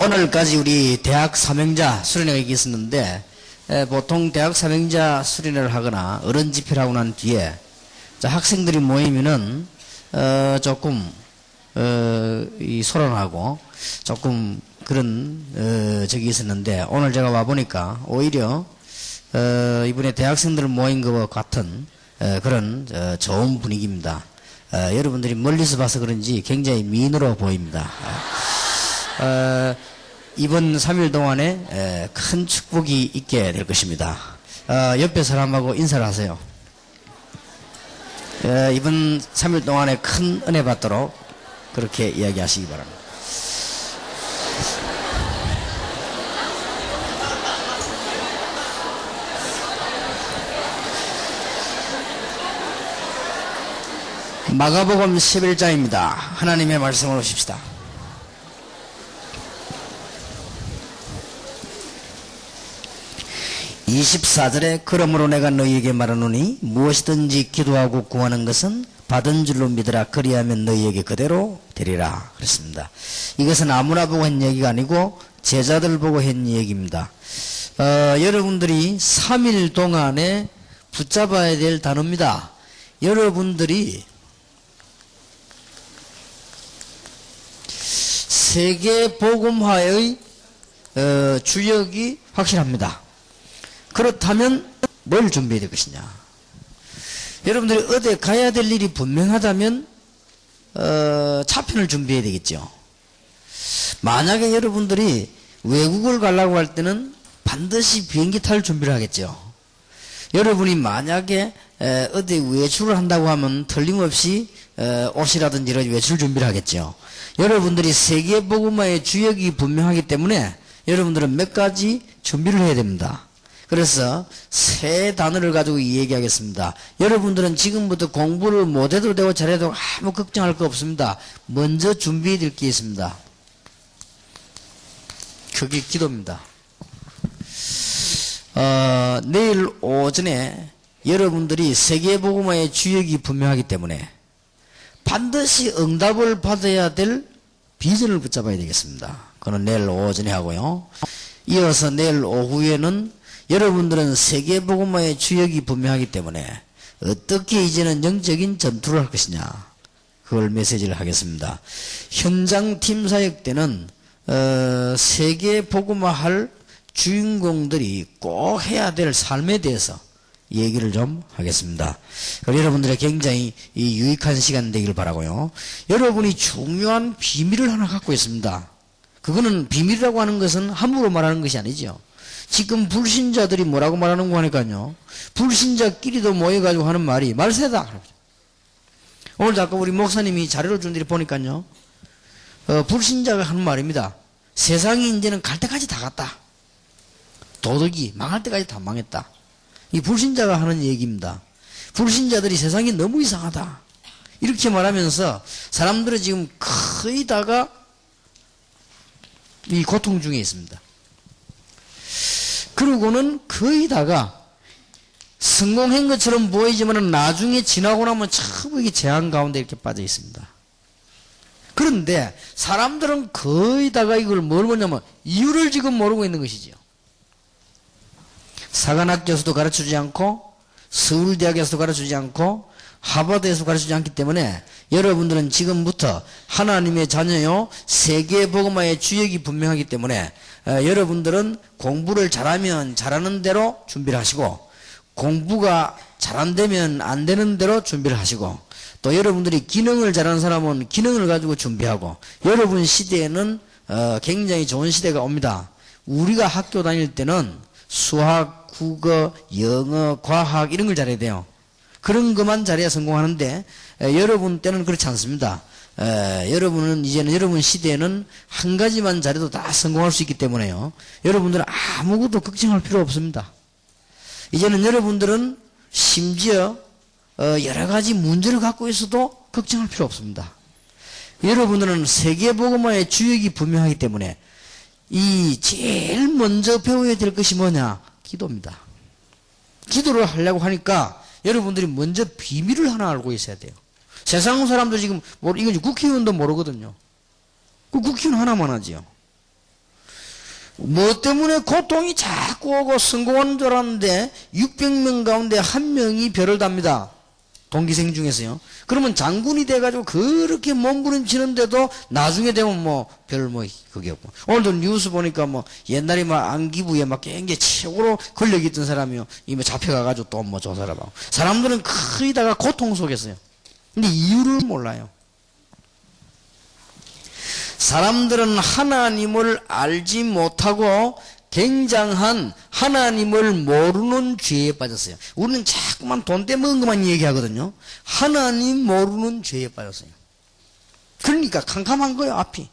오늘까지 우리 대학 3행자 수련회가 있었는데, 보통 대학 3행자 수련회를 하거나 어른 집회를 하고 난 뒤에 학생들이 모이면은 조금 이 소란하고 조금 그런 적이 있었는데, 오늘 제가 와 보니까 오히려 이번에 대학생들 모인 것과 같은 그런 좋은 분위기입니다. 여러분들이 멀리서 봐서 그런지 굉장히 미인으로 보입니다. 이번 3일 동안에 큰 축복이 있게 될 것입니다. 옆에 사람하고 인사를 하세요. 이번 3일 동안에 큰 은혜 받도록 그렇게 이야기하시기 바랍니다. 마가복음 11장입니다. 하나님의 말씀을 보십시다. (24절에) 그러므로 내가 너희에게 말하노니 무엇이든지 기도하고 구하는 것은 받은 줄로 믿으라. 그리하면 너희에게 그대로 되리라. 그랬습니다. 이것은 아무나 보고 한 얘기가 아니고 제자들 보고 한 얘기입니다. 여러분들이 3일 동안에 붙잡아야 될 단어입니다. 여러분들이 세계 복음화의 주역이 확실합니다. 그렇다면 뭘 준비해야 될 것이냐? 여러분들이 어디 가야 될 일이 분명하다면 차편을 준비해야 되겠죠. 만약에 여러분들이 외국을 가려고 할 때는 반드시 비행기 탈 준비를 하겠죠. 여러분이 만약에 어디 외출을 한다고 하면 틀림없이 옷이라든지 이런 외출 준비를 하겠죠. 여러분들이 세계복음화의 주역이 분명하기 때문에 여러분들은 몇 가지 준비를 해야 됩니다. 그래서 세 단어를 가지고 얘기하겠습니다. 여러분들은 지금부터 공부를 못해도 되고 잘해도 아무 걱정할 거 없습니다. 먼저 준비해야 될 게 있습니다. 그게 기도입니다. 내일 오전에 여러분들이 세계복음화의 주역이 분명하기 때문에 반드시 응답을 받아야 될 비전을 붙잡아야 되겠습니다. 그건 내일 오전에 하고요. 이어서 내일 오후에는 여러분들은 세계복음화의 주역이 분명하기 때문에 어떻게 이제는 영적인 전투를 할 것이냐, 그걸 메시지를 하겠습니다. 현장 팀 사역 때는 세계복음화할 주인공들이 꼭 해야 될 삶에 대해서 얘기를 좀 하겠습니다. 여러분들의 굉장히 유익한 시간 되기를 바라고요. 여러분이 중요한 비밀을 하나 갖고 있습니다. 그거는 비밀이라고 하는 것은 함부로 말하는 것이 아니죠. 지금 불신자들이 뭐라고 말하는 거 하니까요. 불신자끼리도 모여가지고 하는 말이 말세다. 오늘 아까 우리 목사님이 자료를 준 데를 보니까요. 불신자가 하는 말입니다. 세상이 이제는 갈 때까지 다 갔다. 도덕이 망할 때까지 다 망했다. 이 불신자가 하는 얘기입니다. 불신자들이 세상이 너무 이상하다. 이렇게 말하면서 사람들은 지금 거의 다가 이 고통 중에 있습니다. 그러고는 거의 다가 성공한 것처럼 보이지만 나중에 지나고 나면 참 이게 재앙 가운데 이렇게 빠져 있습니다. 그런데 사람들은 거의 다가 이걸 뭘 모르냐면 이유를 지금 모르고 있는 것이죠. 사관학교에서도 가르쳐주지 않고 서울대학에서도 가르쳐주지 않고 하버드에서 가르쳐주지 않기 때문에 여러분들은 지금부터 하나님의 자녀요, 세계복음화의 주역이 분명하기 때문에 여러분들은 공부를 잘하면 잘하는 대로 준비를 하시고, 공부가 잘 안 되면 안 되는 대로 준비를 하시고, 또 여러분들이 기능을 잘하는 사람은 기능을 가지고 준비하고, 여러분 시대에는 굉장히 좋은 시대가 옵니다. 우리가 학교 다닐 때는 수학, 국어, 영어, 과학 이런 걸 잘해야 돼요. 그런 것만 잘해야 성공하는데 여러분 때는 그렇지 않습니다. 여러분은 이제는 여러분 시대에는 한 가지만 잘해도 다 성공할 수 있기 때문에요. 여러분들은 아무것도 걱정할 필요 없습니다. 이제는 여러분들은 심지어 여러 가지 문제를 갖고 있어도 걱정할 필요 없습니다. 여러분들은 세계복음화의 주역이 분명하기 때문에 이 제일 먼저 배워야 될 것이 뭐냐? 기도입니다. 기도를 하려고 하니까 여러분들이 먼저 비밀을 하나 알고 있어야 돼요. 세상 사람도 지금 이건 국회의원도 모르거든요. 그 국회의원 하나만 하지요. 뭐 때문에 고통이 자꾸 오고 성공하는 줄 알았는데 600명 가운데 1명이 별을 답니다. 동기생 중에서요. 그러면 장군이 돼가지고 그렇게 몸부림치는데도 나중에 되면 그게 없고. 오늘도 뉴스 보니까 옛날에 안기부에 굉장히 최고로 권력이 있던 사람이요. 이미 잡혀가가지고 또 조사를 하고. 사람들은 거의 다가 고통 속에서요. 근데 이유를 몰라요. 사람들은 하나님을 알지 못하고 굉장한 하나님을 모르는 죄에 빠졌어요. 우리는 자꾸만 돈 떼먹은 것만 얘기하거든요. 하나님 모르는 죄에 빠졌어요. 그러니까 캄캄한 거예요, 앞이.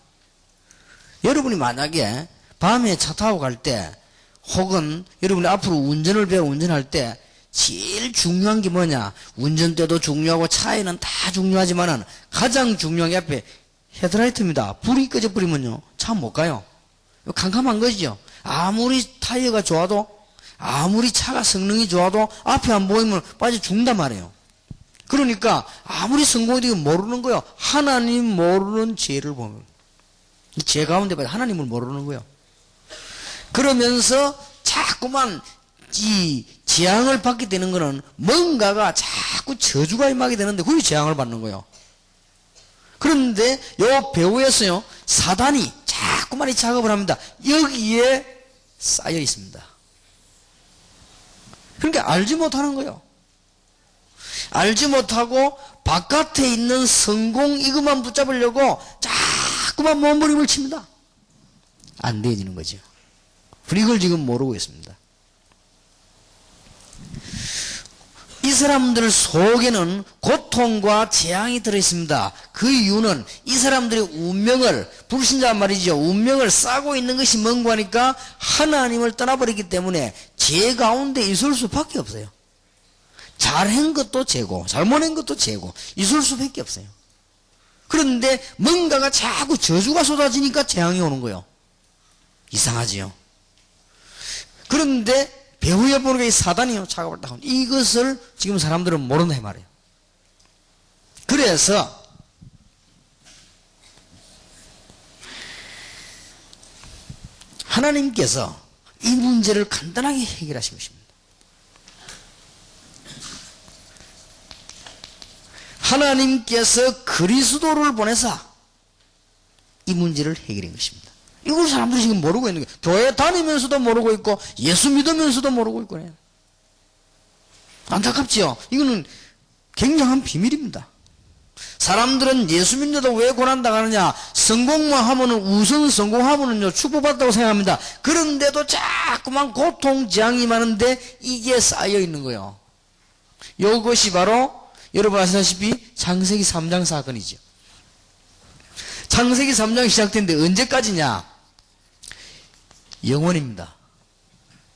여러분이 만약에 밤에 차 타고 갈 때 혹은 여러분이 앞으로 운전을 배워 운전할 때 제일 중요한 게 뭐냐? 운전대도 중요하고 차에는 다 중요하지만은 가장 중요한 게 앞에 헤드라이트입니다. 불이 꺼져버리면요, 차 못 가요. 캄캄한 거죠. 아무리 타이어가 좋아도, 아무리 차가 성능이 좋아도 앞에 안 보이면 빠져 죽는단 말이에요. 그러니까 아무리 성공이 되고 모르는 거예요. 하나님 모르는 죄를 보면. 죄 가운데 빠져 하나님을 모르는 거예요. 그러면서 자꾸만 이 재앙을 받게 되는 거는 뭔가가 자꾸 저주가 임하게 되는데 그게 재앙을 받는 거예요. 그런데 요 배후에서요, 사단이 자꾸만 이 작업을 합니다. 여기에 쌓여 있습니다. 그러니까 알지 못하는 거예요. 알지 못하고 바깥에 있는 성공 이것만 붙잡으려고 자꾸만 몸부림을 칩니다. 안 되어지는 거죠. 이걸 지금 모르고 있습니다. 이 사람들 속에는 고통과 재앙이 들어있습니다. 그 이유는 이 사람들의 운명을, 불신자 말이죠. 운명을 싸고 있는 것이 뭔가 하니까 하나님을 떠나버리기 때문에 죄 가운데 있을 수밖에 없어요. 잘한 것도 죄고 잘못한 것도 죄고 있을 수밖에 없어요. 그런데 뭔가가 자꾸 저주가 쏟아지니까 재앙이 오는 거예요. 이상하지요. 그런데 배후에 보는 게 사단이요. 작업을 다 하고 이것을 지금 사람들은 모른다 이 말이에요. 그래서 하나님께서 이 문제를 간단하게 해결하신 것입니다. 하나님께서 그리스도를 보내사 이 문제를 해결한 것입니다. 이걸 사람들이 지금 모르고 있는 거예요. 교회 다니면서도 모르고 있고 예수 믿으면서도 모르고 있고 그래요. 안타깝지요. 이거는 굉장한 비밀입니다. 사람들은 예수 믿는다고 왜 고난당하느냐? 성공만 하면은 우선 성공하면은요 축복받다고 생각합니다. 그런데도 자꾸만 고통 재앙이 많은데 이게 쌓여 있는 거예요. 이것이 바로 여러분 아시다시피 창세기 3장 사건이죠. 창세기 3장이 시작됐는데 언제까지냐? 영원입니다.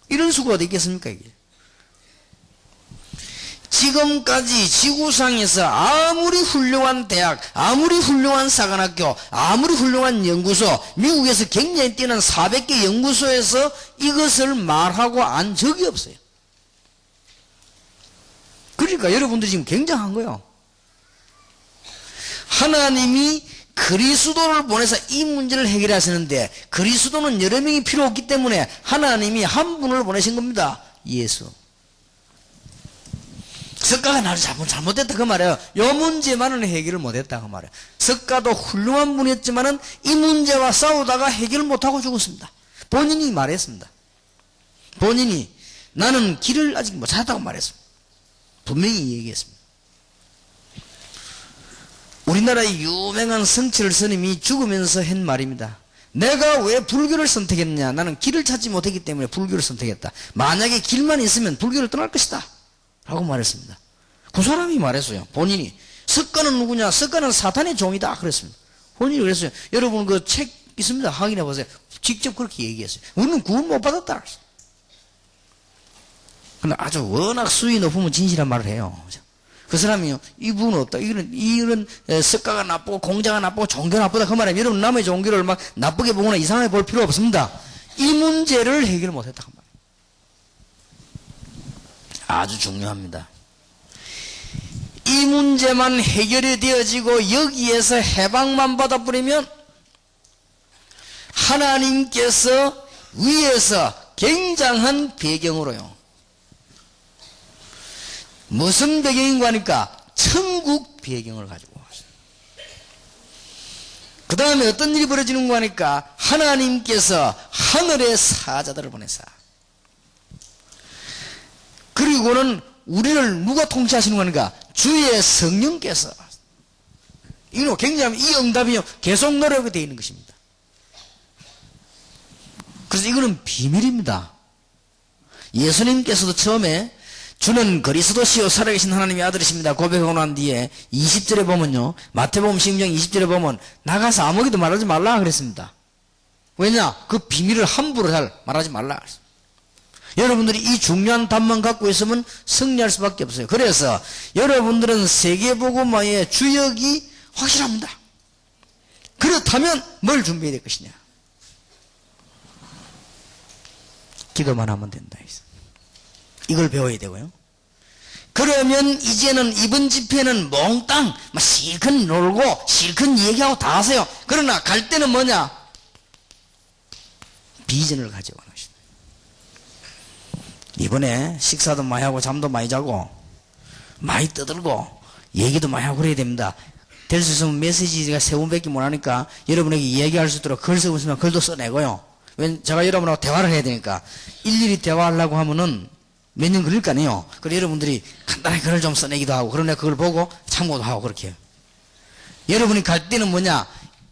이런 수가 어디 있겠습니까, 이게? 지금까지 지구상에서 아무리 훌륭한 대학, 아무리 훌륭한 사관학교, 아무리 훌륭한 연구소, 미국에서 굉장히 뛰어난 400개 연구소에서 이것을 말하고 안 적이 없어요. 그러니까 여러분들이 지금 굉장한 거예요. 하나님이 그리스도를 보내서 이 문제를 해결하시는데 그리스도는 여러 명이 필요 없기 때문에 하나님이 한 분을 보내신 겁니다. 예수. 석가가 나를 잘못했다 그 말이에요. 이 문제만은 해결을 못했다 그 말이에요. 석가도 훌륭한 분이었지만은 이 문제와 싸우다가 해결을 못하고 죽었습니다. 본인이 말했습니다. 본인이 나는 길을 아직 못 찾았다고 말했습니다. 분명히 얘기했습니다. 우리나라의 유명한 성철 스님이 죽으면서 한 말입니다. 내가 왜 불교를 선택했냐? 나는 길을 찾지 못했기 때문에 불교를 선택했다. 만약에 길만 있으면 불교를 떠날 것이다 라고 말했습니다. 그 사람이 말했어요. 본인이. 석가는 누구냐? 석가는 사탄의 종이다 그랬습니다. 본인이 그랬어요. 여러분 그 책 있습니다. 확인해 보세요. 직접 그렇게 얘기했어요. 우리는 구원 못 받았다. 근데 아주 워낙 수위 높으면 진실한 말을 해요. 그 사람이요, 이 부분은 없다. 이런 석가가 나쁘고 공자가 나쁘고 종교가 나쁘다. 그 말이에요. 여러분 남의 종교를 막 나쁘게 보거나 이상하게 볼 필요 없습니다. 이 문제를 해결 못했다. 그 말이에요. 아주 중요합니다. 이 문제만 해결이 되어지고 여기에서 해방만 받아버리면 하나님께서 위에서 굉장한 배경으로요. 무슨 배경인가 하니까 천국 배경을 가지고 왔습니다. 그 다음에 어떤 일이 벌어지는가 하니까 하나님께서 하늘의 사자들을 보내사, 그리고는 우리를 누가 통치하시는가 하니까 주의 성령께서. 이거 굉장히, 이 응답이요 계속 노력이 되어 있는 것입니다. 그래서 이거는 비밀입니다. 예수님께서도 처음에 주는 그리스도시요 살아계신 하나님의 아들이십니다 고백하고 난 뒤에 20절에 보면요, 마태복음 16장 20절에 보면 나가서 아무에게도 말하지 말라 그랬습니다. 왜냐? 그 비밀을 함부로 잘 말하지 말라 그랬습니다. 여러분들이 이 중요한 답만 갖고 있으면 승리할 수밖에 없어요. 그래서 여러분들은 세계복음화의 주역이 확실합니다. 그렇다면 뭘 준비해야 될 것이냐? 기도만 하면 된다. 이걸 배워야 되고요. 그러면 이제는 이번 집회는 몽땅 실컷 놀고 실컷 얘기하고 다 하세요. 그러나 갈 때는 뭐냐? 비전을 가지고 가는 것이다. 이번에 식사도 많이 하고 잠도 많이 자고 많이 떠들고 얘기도 많이 하고 그래야 됩니다. 될 수 있으면 메시지가 3번밖에 못하니까 여러분에게 얘기할 수 있도록 글 쓰고 있으면 글도 써내고요. 왜? 제가 여러분하고 대화를 해야 되니까 일일이 대화하려고 하면은 몇 년 걸릴 거 아니에요. 그래서 여러분들이 간단하게 글을 좀 써내기도 하고, 그러나 그걸 보고 참고도 하고 그렇게 해요. 여러분이 갈 때는 뭐냐?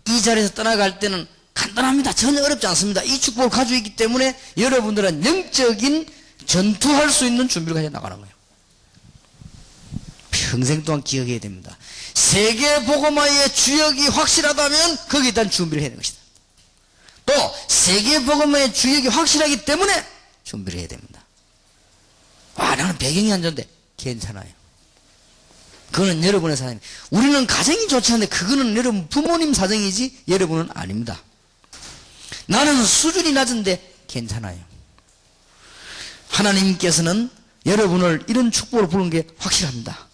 이 자리에서 떠나갈 때는 간단합니다. 전혀 어렵지 않습니다. 이 축복을 가지고 있기 때문에 여러분들은 영적인 전투할 수 있는 준비를 가지고 나가는 거예요. 평생 동안 기억해야 됩니다. 세계 복음화의 주역이 확실하다면 거기에 대한 준비를 해야 되는 것이다. 또 세계 복음화의 주역이 확실하기 때문에 준비를 해야 됩니다. 와, 나는 배경이 안 좋은데 괜찮아요. 그거는 여러분의 사정입니다. 우리는 가정이 좋지 않은데 그거는 여러분 부모님 사정이지 여러분은 아닙니다. 나는 수준이 낮은데 괜찮아요. 하나님께서는 여러분을 이런 축복으로 부른 게 확실합니다.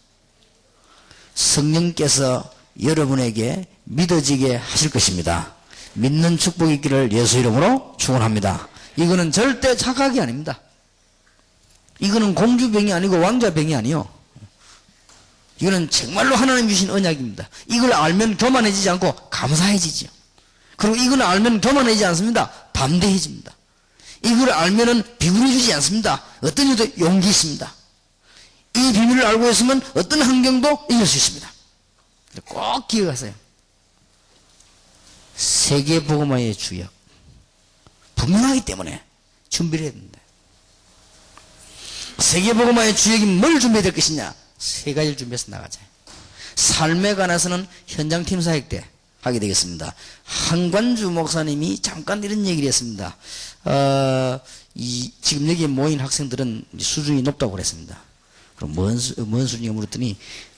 성령께서 여러분에게 믿어지게 하실 것입니다. 믿는 축복이 있기를 예수 이름으로 축원합니다. 이거는 절대 착각이 아닙니다. 이거는 공주병이 아니고 왕자병이 아니요. 이거는 정말로 하나님 주신 언약입니다. 이걸 알면 교만해지지 않고 감사해지죠. 그리고 이걸 알면 교만해지지 않습니다. 담대해집니다. 이걸 알면은 비굴해지지 않습니다. 어떤 일도 용기 있습니다. 이 비밀을 알고 있으면 어떤 환경도 이길 수 있습니다. 꼭 기억하세요. 세계복음화의 주역 분명하기 때문에 준비를 해야 됩니다. 세계복음화의 주역이 뭘 준비해야 될 것이냐? 3가지를 준비해서 나가자. 삶에 관해서는 현장팀 사역 때 하게 되겠습니다. 한관주 목사님이 잠깐 이런 얘기를 했습니다. 지금 여기에 모인 학생들은 수준이 높다고 그랬습니다. 그럼 뭔 수준이냐고 물었더니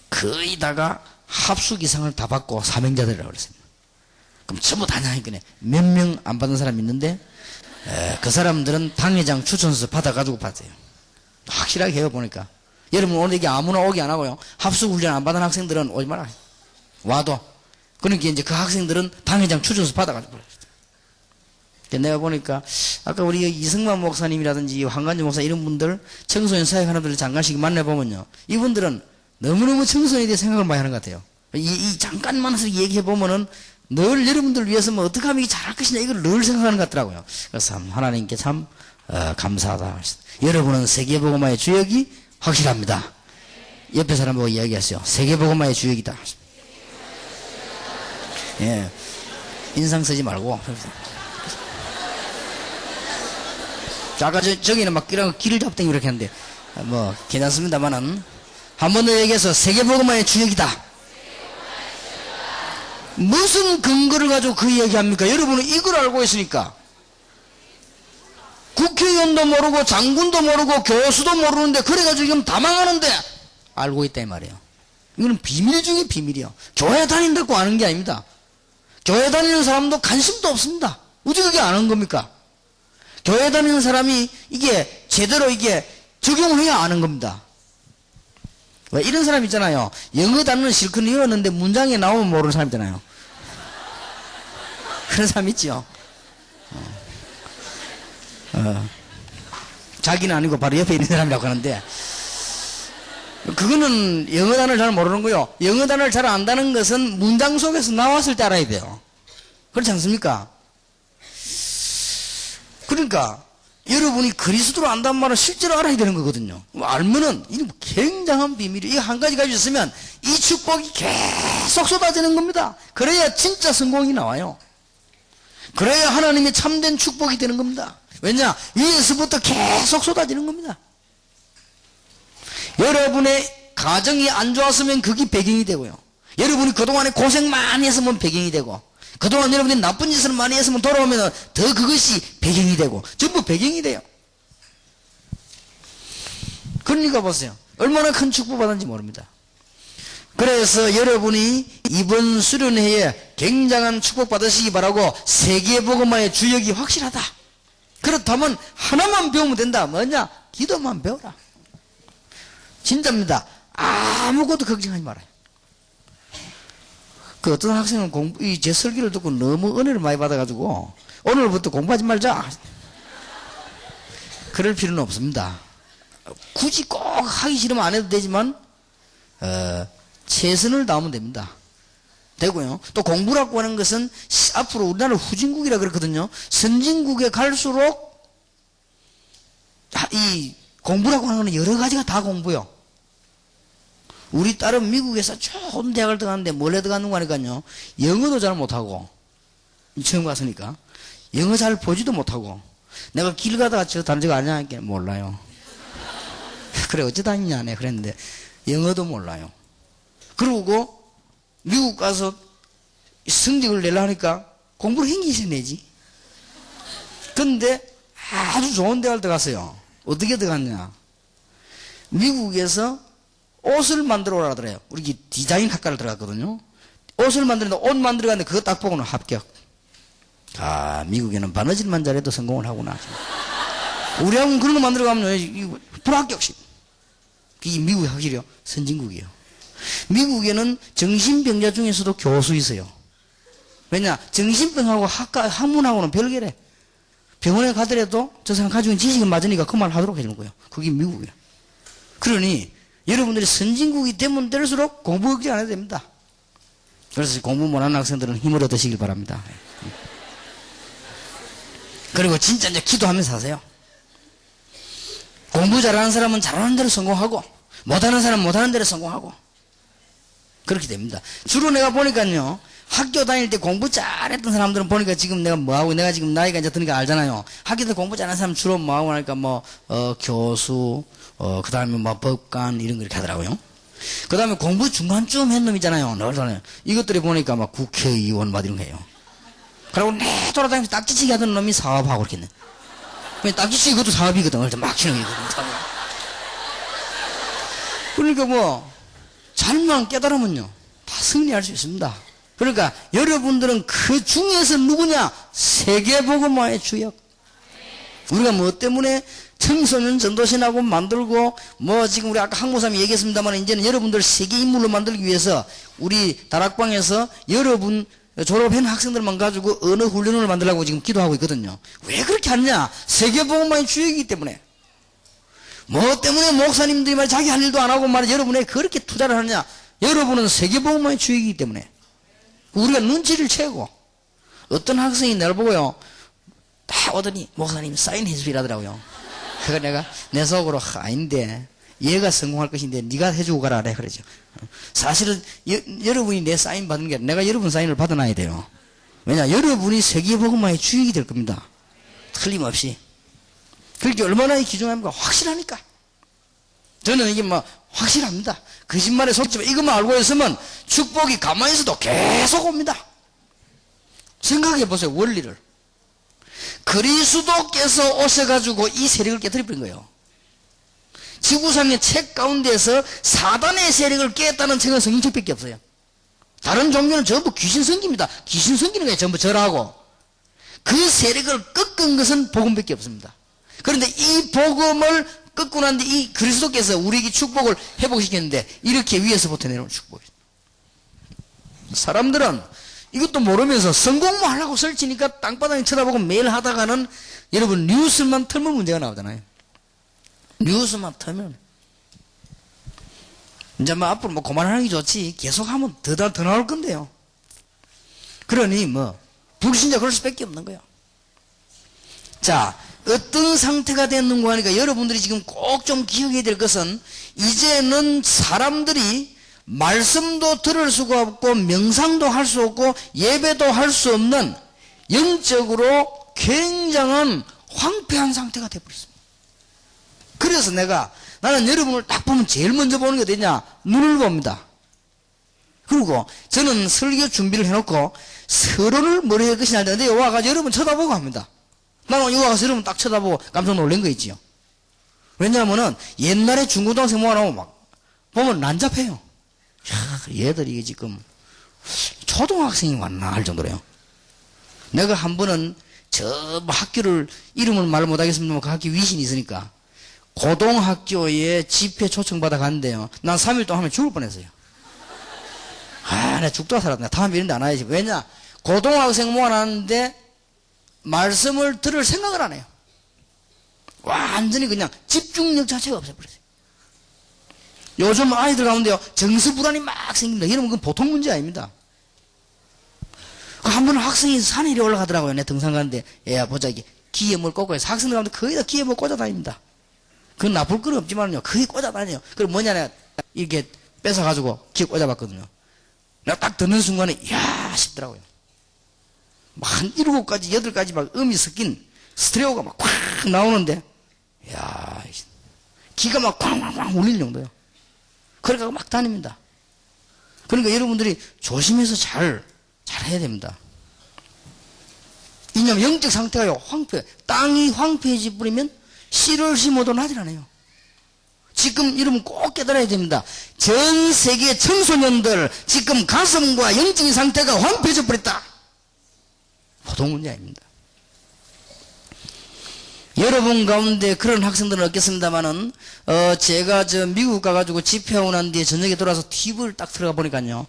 거의 다가 합숙 이상을 다 받고 사명자들이라고 그랬습니다. 그럼 전부 다냐니까 몇 명 안 받은 사람이 있는데 그 사람들은 당회장 추천서 받아가지고 받아요. 확실하게 해요. 보니까 여러분 오늘 여기 아무나 오게 안 하고요, 합숙 훈련 안 받은 학생들은 오지 마라. 와도 그러니까 이제 그 학생들은 당회장 추천서 받아가지고 그래요. 내가 보니까 아까 우리 이승만 목사님이라든지 황관주 목사 이런 분들 청소년 사역하는 분들 잠깐씩 만나보면요, 이분들은 너무너무 청소년에 대해 생각을 많이 하는 것 같아요. 이 잠깐만 얘기해 보면은 늘 여러분들 위해서 뭐 어떻게 하면 이게 잘할 것이냐 이걸 늘 생각하는 것 같더라고요. 그래서 하나님께 참 감사하다. 여러분은 세계복음화의 주역이 확실합니다. 옆에 사람 보고 이야기하세요. 세계복음화의 주역이다. 예, 인상 쓰지 말고. 아까 저기는 막 길을 잡댕이 이렇게 하는데 뭐 괜찮습니다만은 한 번 더 얘기해서 세계복음화의 주역이다. 무슨 근거를 가지고 그 얘기합니까? 여러분은 이걸 알고 있으니까. 국회의원도 모르고 장군도 모르고 교수도 모르는데 그래가지고 지금 다 망하는데 알고 있다 이 말이에요. 이거는 비밀 중에 비밀이요. 교회 다닌다고 아는 게 아닙니다. 교회 다니는 사람도 관심도 없습니다. 어떻게 그게 아는 겁니까? 교회 다니는 사람이 이게 제대로 이게 적용해야 아는 겁니다. 왜 이런 사람 있잖아요. 영어 단어는 실컷 외웠는데 문장에 나오면 모르는 사람 있잖아요. 그런 사람 있죠. 자기는 아니고 바로 옆에 있는 사람이라고 하는데, 그거는 영어 단어를 잘 모르는 거요. 영어 단어를 잘 안다는 것은 문장 속에서 나왔을 때 알아야 돼요. 그렇지 않습니까? 그러니까 여러분이 그리스도를 안다는 말은 실제로 알아야 되는 거거든요. 알면은 이 굉장한 비밀이, 이 한 가지 가지고 있으면 이 축복이 계속 쏟아지는 겁니다. 그래야 진짜 성공이 나와요. 그래야 하나님의 참된 축복이 되는 겁니다. 왜냐? 위에서부터 계속 쏟아지는 겁니다. 여러분의 가정이 안 좋았으면 그게 배경이 되고요. 여러분이 그동안에 고생 많이 했으면 배경이 되고, 그동안 여러분이 나쁜 짓을 많이 했으면 돌아오면 더 그것이 배경이 되고, 전부 배경이 돼요. 그러니까 보세요. 얼마나 큰 축복 받았는지 모릅니다. 그래서 여러분이 이번 수련회에 굉장한 축복 받으시기 바라고, 세계복음화의 주역이 확실하다. 그렇다면 하나만 배우면 된다. 뭐냐? 기도만 배워라. 진짜입니다. 아무것도 걱정하지 말아요. 그 어떤 학생은 제 설교를 듣고 너무 은혜를 많이 받아가지고 오늘부터 공부하지 말자. 그럴 필요는 없습니다. 굳이 꼭 하기 싫으면 안 해도 되지만 최선을 다하면 됩니다. 되고요. 또 공부라고 하는 것은 앞으로 우리나라 후진국이라 그랬거든요. 선진국에 갈수록 이 공부라고 하는 건 여러 가지가 다 공부요. 우리 딸은 미국에서 좋은 대학을 들어갔는데 몰래 들어가는 거니까요. 영어도 잘 못하고, 처음 갔으니까 영어 잘 보지도 못하고, 내가 길 가다가 저 다른 집 아냐 하니까 몰라요. 그래 어찌 다니냐 네 그랬는데 영어도 몰라요. 그러고 미국 가서 성적을 내려 하니까 공부를 행기시 내지. 근데 아주 좋은 대학을 들어갔어요. 어떻게 들어갔냐? 미국에서 옷을 만들어 오라 하더래요. 우리 디자인 학과를 들어갔거든요. 옷을 만드는데 옷 만들어 갔는데 그거 딱 보고는 합격. 아, 미국에는 바느질만 잘해도 성공을 하구나. 우리하고는 그런 거 만들어 가면 불합격식. 그게 미국의 확실히요. 선진국이에요. 미국에는 정신병자 중에서도 교수 있어요. 왜냐? 정신병하고 학문하고는 별개래. 병원에 가더라도 저 사람 가지고 있는 지식은 맞으니까 그 말 하도록 해주는 거예요. 그게 미국이에요. 그러니 여러분들이 선진국이 되면 될수록 공부 걱정 안 해도 됩니다. 그래서 공부 못하는 학생들은 힘을 얻으시길 바랍니다. 그리고 진짜 이제 기도하면서 하세요. 공부 잘하는 사람은 잘하는 대로 성공하고, 못하는 사람은 못하는 대로 성공하고, 그렇게 됩니다. 주로 내가 보니까요, 학교 다닐 때 공부 잘했던 사람들은 보니까 지금 내가 뭐하고, 내가 지금 나이가 이제 드니까 알잖아요. 학교 때 공부 잘하는 사람 주로 뭐하고 하니까 교수, 그 다음에 법관, 이런 거 이렇게 하더라고요. 그 다음에 공부 중간쯤 했는 놈 있잖아요. 이것들이 보니까 국회의원 이런 거 해요. 그리고 내 돌아다니면서 딱지치기 하던 놈이 사업하고 그렇게 했네. 딱지치기 그것도 사업이거든. 그래서 막 치는 거거든. 그러니까 잘만 깨달으면요, 다 승리할 수 있습니다. 그러니까 여러분들은 그 중에서 누구냐? 세계복음화의 주역. 우리가 뭐 때문에 청소년 전도신하고 만들고, 지금 우리 아까 항모사님이 얘기했습니다만, 이제는 여러분들 세계 인물로 만들기 위해서 우리 다락방에서 여러분 졸업한 학생들만 가지고 언어 훈련을 만들려고 지금 기도하고 있거든요. 왜 그렇게 하느냐? 세계복음화의 주역이기 때문에. 뭐 때문에 목사님들이 말 자기 할 일도 안 하고 말이야 여러분에 그렇게 투자를 하느냐? 여러분은 세계복음화의 주역이기 때문에. 우리가 눈치를 채고, 어떤 학생이 날 보고요, 딱 오더니 목사님 사인해 주시라더라고요. 그래서 내가 내 속으로 아닌데 얘가 성공할 것인데 네가 해주고 가라 그러죠. 사실은 여러분이 내 사인 받는 게 아니라 내가 여러분 사인을 받아놔야 돼요. 왜냐? 여러분이 세계복음화의 주역이 될 겁니다. 틀림없이. 그렇게 얼마나 귀중합니까? 확실하니까. 저는 이게 확실합니다. 거짓말에 속지만 이것만 알고 있으면 축복이 가만히 있어도 계속 옵니다. 생각해 보세요. 원리를. 그리스도께서 오셔가지고 이 세력을 깨뜨려버린 거예요. 지구상의 책 가운데서 사단의 세력을 깼다는 책은 성경책밖에 없어요. 다른 종교는 전부 귀신 섬깁니다. 귀신 섬기는 거예요. 전부 절하고. 그 세력을 꺾은 것은 복음밖에 없습니다. 그런데 이 복음을 꺾고 난 뒤 이 그리스도께서 우리에게 축복을 회복시켰는데 이렇게 위에서부터 내려온 축복이에요. 사람들은 이것도 모르면서 성공만 하려고 설치니까 땅바닥에 쳐다보고 매일 하다가는 여러분 뉴스만 틀면 문제가 나오잖아요. 뉴스만 틀면 이제 뭐 앞으로 뭐 그만하는 게 좋지 계속하면 더 나올 건데요. 그러니 뭐 불신자 그럴 수밖에 없는 거예요. 자, 어떤 상태가 됐는가 하니까 여러분들이 지금 꼭 좀 기억해야 될 것은 이제는 사람들이 말씀도 들을 수가 없고 명상도 할 수 없고 예배도 할 수 없는 영적으로 굉장한 황폐한 상태가 되어버렸습니다. 그래서 나는 여러분을 딱 보면 제일 먼저 보는 게 어디냐? 눈을 봅니다. 그리고 저는 설교 준비를 해놓고 서론을 머리에 것이 날는데 여기 와가지고 여러분 쳐다보고 합니다. 나는 여기 와서 여러분 딱 쳐다보고 깜짝 놀란 거 있지요. 왜냐하면은 옛날에 중고등학생 모아놓으면 막 보면 난잡해요. 야, 얘들이 지금 초등학생이 왔나 할 정도로요. 내가 한 번은 저 학교를 이름을 말 못하겠습니다만 그 학교 위신이 있으니까 고등학교에 집회 초청받아 갔는데요. 난 3일 동안 하면 죽을 뻔했어요. 내가 죽다 살았네. 다음에 이런 데 안 와야지. 왜냐? 고등학생 모아놨는데 말씀을 들을 생각을 안 해요. 완전히 그냥 집중력 자체가 없어버렸어요. 요즘 아이들 가운데요, 정서불안이 막 생깁니다. 이러면 그건 보통 문제 아닙니다. 한 번은 학생이 산에 이리 올라가더라고요. 내 등산 가는데, 얘야, 보자, 이게 기에 뭘 꽂고 해서 학생들 가운데 거의 다 기에 뭘 꽂아 다닙니다. 그건 나쁠 건 없지만요, 거의 꽂아 다녀요. 그럼 뭐냐, 내가 이렇게 뺏어가지고 기에 꽂아봤거든요. 내가 딱 듣는 순간에, 이야, 싶더라고요. 한 7가지, 8가지 막 음이 섞인 스테레오가 막 콱 나오는데, 이야, 기가 막 쾅쾅쾅 울릴 정도요. 그러니까 막 다닙니다. 그러니까 여러분들이 조심해서 잘 해야 됩니다. 왜냐하면 영적 상태가요, 땅이 황폐해지 버리면 씨를 심어도 나질 않아요. 지금 여러분 꼭 깨달아야 됩니다. 전 세계 청소년들 지금 가슴과 영적인 상태가 황폐해져 버렸다. 보통 문제 아닙니다. 여러분 가운데 그런 학생들은 없겠습니다만은 제가 미국 가가지고 집회하고 난 뒤에 저녁에 돌아서 TV를 딱 들어가 보니까요,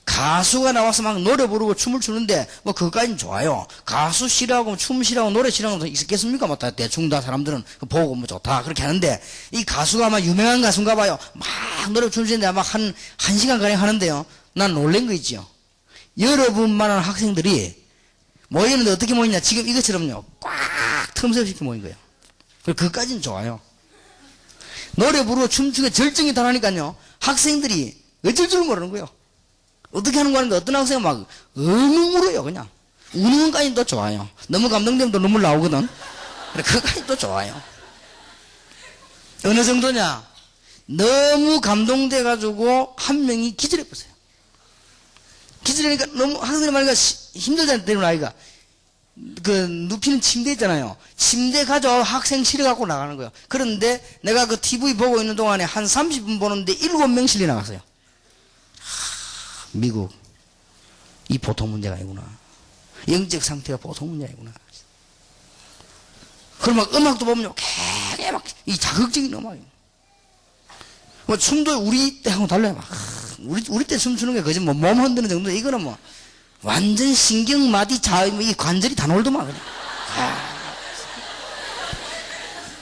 가수가 나와서 막 노래 부르고 춤을 추는데 뭐 그거까지는 좋아요. 가수 싫어하고 춤 싫어하고 노래 싫어하고 있겠습니까? 뭐 대충 다 사람들은 보고 뭐 좋다 그렇게 하는데, 이 가수가 아마 유명한 가수인가 봐요. 막 노래 춤추는데 아마 한 시간 가량 하는데요, 난 놀란 거 있지요. 여러분만한 학생들이 모이는데 어떻게 모이냐? 지금 이것처럼요, 꽉 틈새 없이 모인 거예요. 그것까지는 좋아요. 노래 부르고 춤추게 절정이 달하니까요, 학생들이 어쩔 줄 모르는 거예요. 어떻게 하는 거 하는데 어떤 학생은 막 엉엉 울어요. 그냥 우는 것까지는 또 좋아요. 너무 감동되면 또 눈물 나오거든. 그것까지 또 좋아요. 어느 정도냐? 너무 감동돼가지고 한 명이 기절해버렸어요. 기절하니까 너무 학생들이 말하니까 힘들잖아요. 데리는 아이가 그 눕히는 침대 있잖아요. 침대 가져와 학생 실어갖고 나가는 거예요. 그런데 내가 그 TV 보고 있는 동안에 한 30분 보는데 7명 실려 나갔어요. 미국, 이 보통 문제가 아니구나. 영적 상태가 보통 문제가 아니구나. 그럼 막 음악도 보면 개개 막 이 자극적인 음악이에요. 뭐 춤도 우리 때하고 달라요. 막 우리 때 춤추는 게 그지 뭐 몸 흔드는 정도. 이거는 뭐 완전 신경마디 이 관절이 다 놀더만 그냥.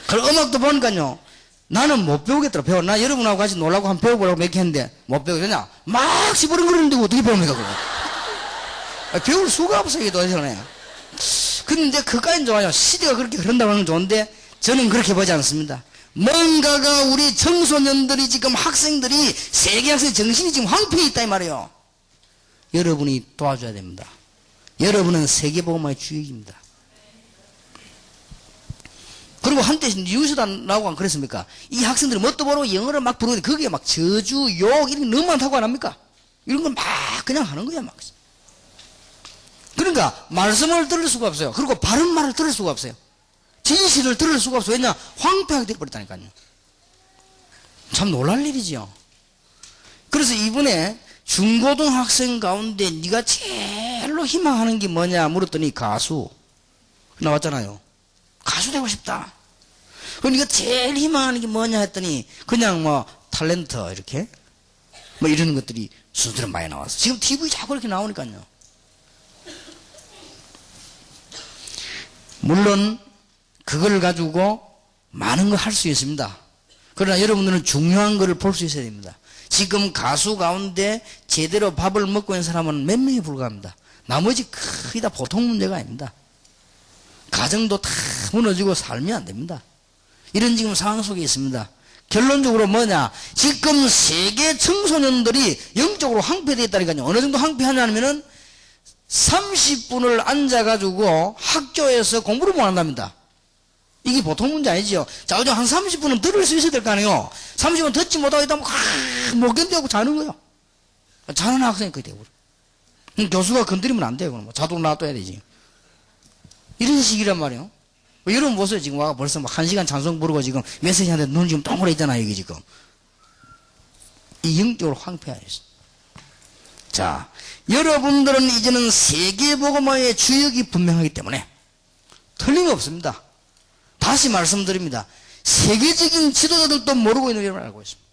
그리고 음악도 보니까요, 나는 못 배우겠더라. 나 여러분하고 같이 놀라고 한번 배워보려고 몇 개 했는데 못 배우겠냐? 막 시부렁거리는데 어떻게 배웁니까 그거? 배울 수가 없어요. 이게 도대체. 근데 그까지는 좋아요. 시대가 그렇게 흐른다고 하는 건 좋은데 저는 그렇게 보지 않습니다. 뭔가가 우리 청소년들이 지금 학생들이 세계 학생 정신이 지금 황폐해 있다 이 말이에요. 여러분이 도와줘야 됩니다. 여러분은 세계복음화의 주역입니다. 그리고 한때 뉴스도 나오고 안 그랬습니까? 이 학생들이 뭣도 모르고 영어를 막 부르는데 거기에 막 저주, 욕 이런 게 너무 많다고 안 합니까? 이런 건 막 그냥 하는 거야 막. 그러니까 말씀을 들을 수가 없어요. 그리고 바른 말을 들을 수가 없어요. 진실을 들을 수가 없어요. 왜냐? 황폐하게 되어버렸다니까요. 참 놀랄 일이지요. 그래서 이번에 중고등학생 가운데 네가 제일로 희망하는 게 뭐냐 물었더니 가수 나왔잖아요. 가수 되고 싶다. 그럼 네가 제일 희망하는 게 뭐냐 했더니 그냥 뭐 탤런트 이렇게 뭐 이런 것들이 순서로 많이 나왔어. 지금 TV 자꾸 이렇게 나오니까요. 물론 그걸 가지고 많은 걸 할 수 있습니다. 그러나 여러분들은 중요한 것을 볼 수 있어야 됩니다. 지금 가수 가운데 제대로 밥을 먹고 있는 사람은 몇 명에 불과합니다. 나머지 거의 다 보통 문제가 아닙니다. 가정도 다 무너지고 살면 안 됩니다. 이런 지금 상황 속에 있습니다. 결론적으로 뭐냐? 지금 세계 청소년들이 영적으로 황폐되어 있다니까요. 어느 정도 황폐하냐면은 30분을 앉아가지고 학교에서 공부를 못 한답니다. 이게 보통 문제 아니지요. 자, 요즘 한 30분은 들을 수 있어야 될 거 아니에요. 30분 듣지 못하고 있다면 못 견디고 자는 거예요. 자는 학생이 그렇게 되고. 교수가 건드리면 안 돼요. 그럼 자동 놔둬야 되지. 이런 식이란 말이에요. 여러분 보세요. 지금 와 벌써 막 1시간 찬송 부르고 지금 메시지한테 눈 지금 동그래 있잖아요. 이게 지금. 이 영적으로 황폐하였어. 자, 여러분들은 이제는 세계복음화의 주역이 분명하기 때문에 틀림없습니다. 다시 말씀드립니다. 세계적인 지도자들도 모르고 있는 걸 알고 있습니다.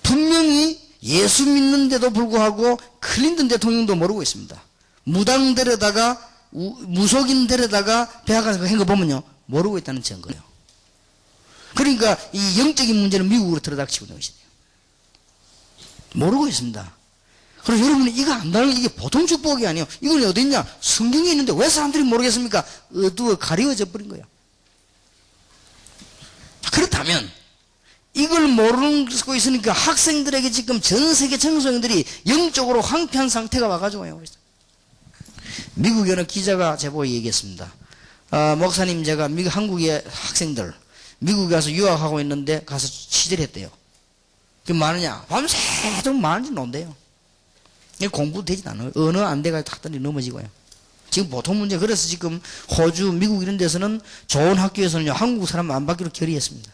분명히 예수 믿는데도 불구하고 클린턴 대통령도 모르고 있습니다. 무당 데려다가 무속인 데려다가 백악관에서 한 거 보면요 모르고 있다는 증거예요. 그러니까 이 영적인 문제는 미국으로 들어닥치고 있는 것이에요. 모르고 있습니다. 그래서 여러분이 이거 안다는 게 이게 보통 축복이 아니에요. 이건 어디 있냐? 성경에 있는데 왜 사람들이 모르겠습니까? 어두워 가려져 버린 거예요. 그렇다면 이걸 모르고 있으니까 학생들에게 지금 전 세계 청소년들이 영적으로 황폐한 상태가 와가지고요. 미국에 어느 기자가 제보에 얘기했습니다. 목사님 제가 한국의 학생들 미국에 가서 유학하고 있는데 가서 취재를 했대요. 그게 많으냐? 밤새도록 많은지 논대요. 공부 되진 않아요. 언어 안 돼가지고 탁 넘어지고요. 지금 보통 문제. 그래서 지금 호주, 미국 이런 데서는 좋은 학교에서는요 한국 사람 안 받기로 결의했습니다.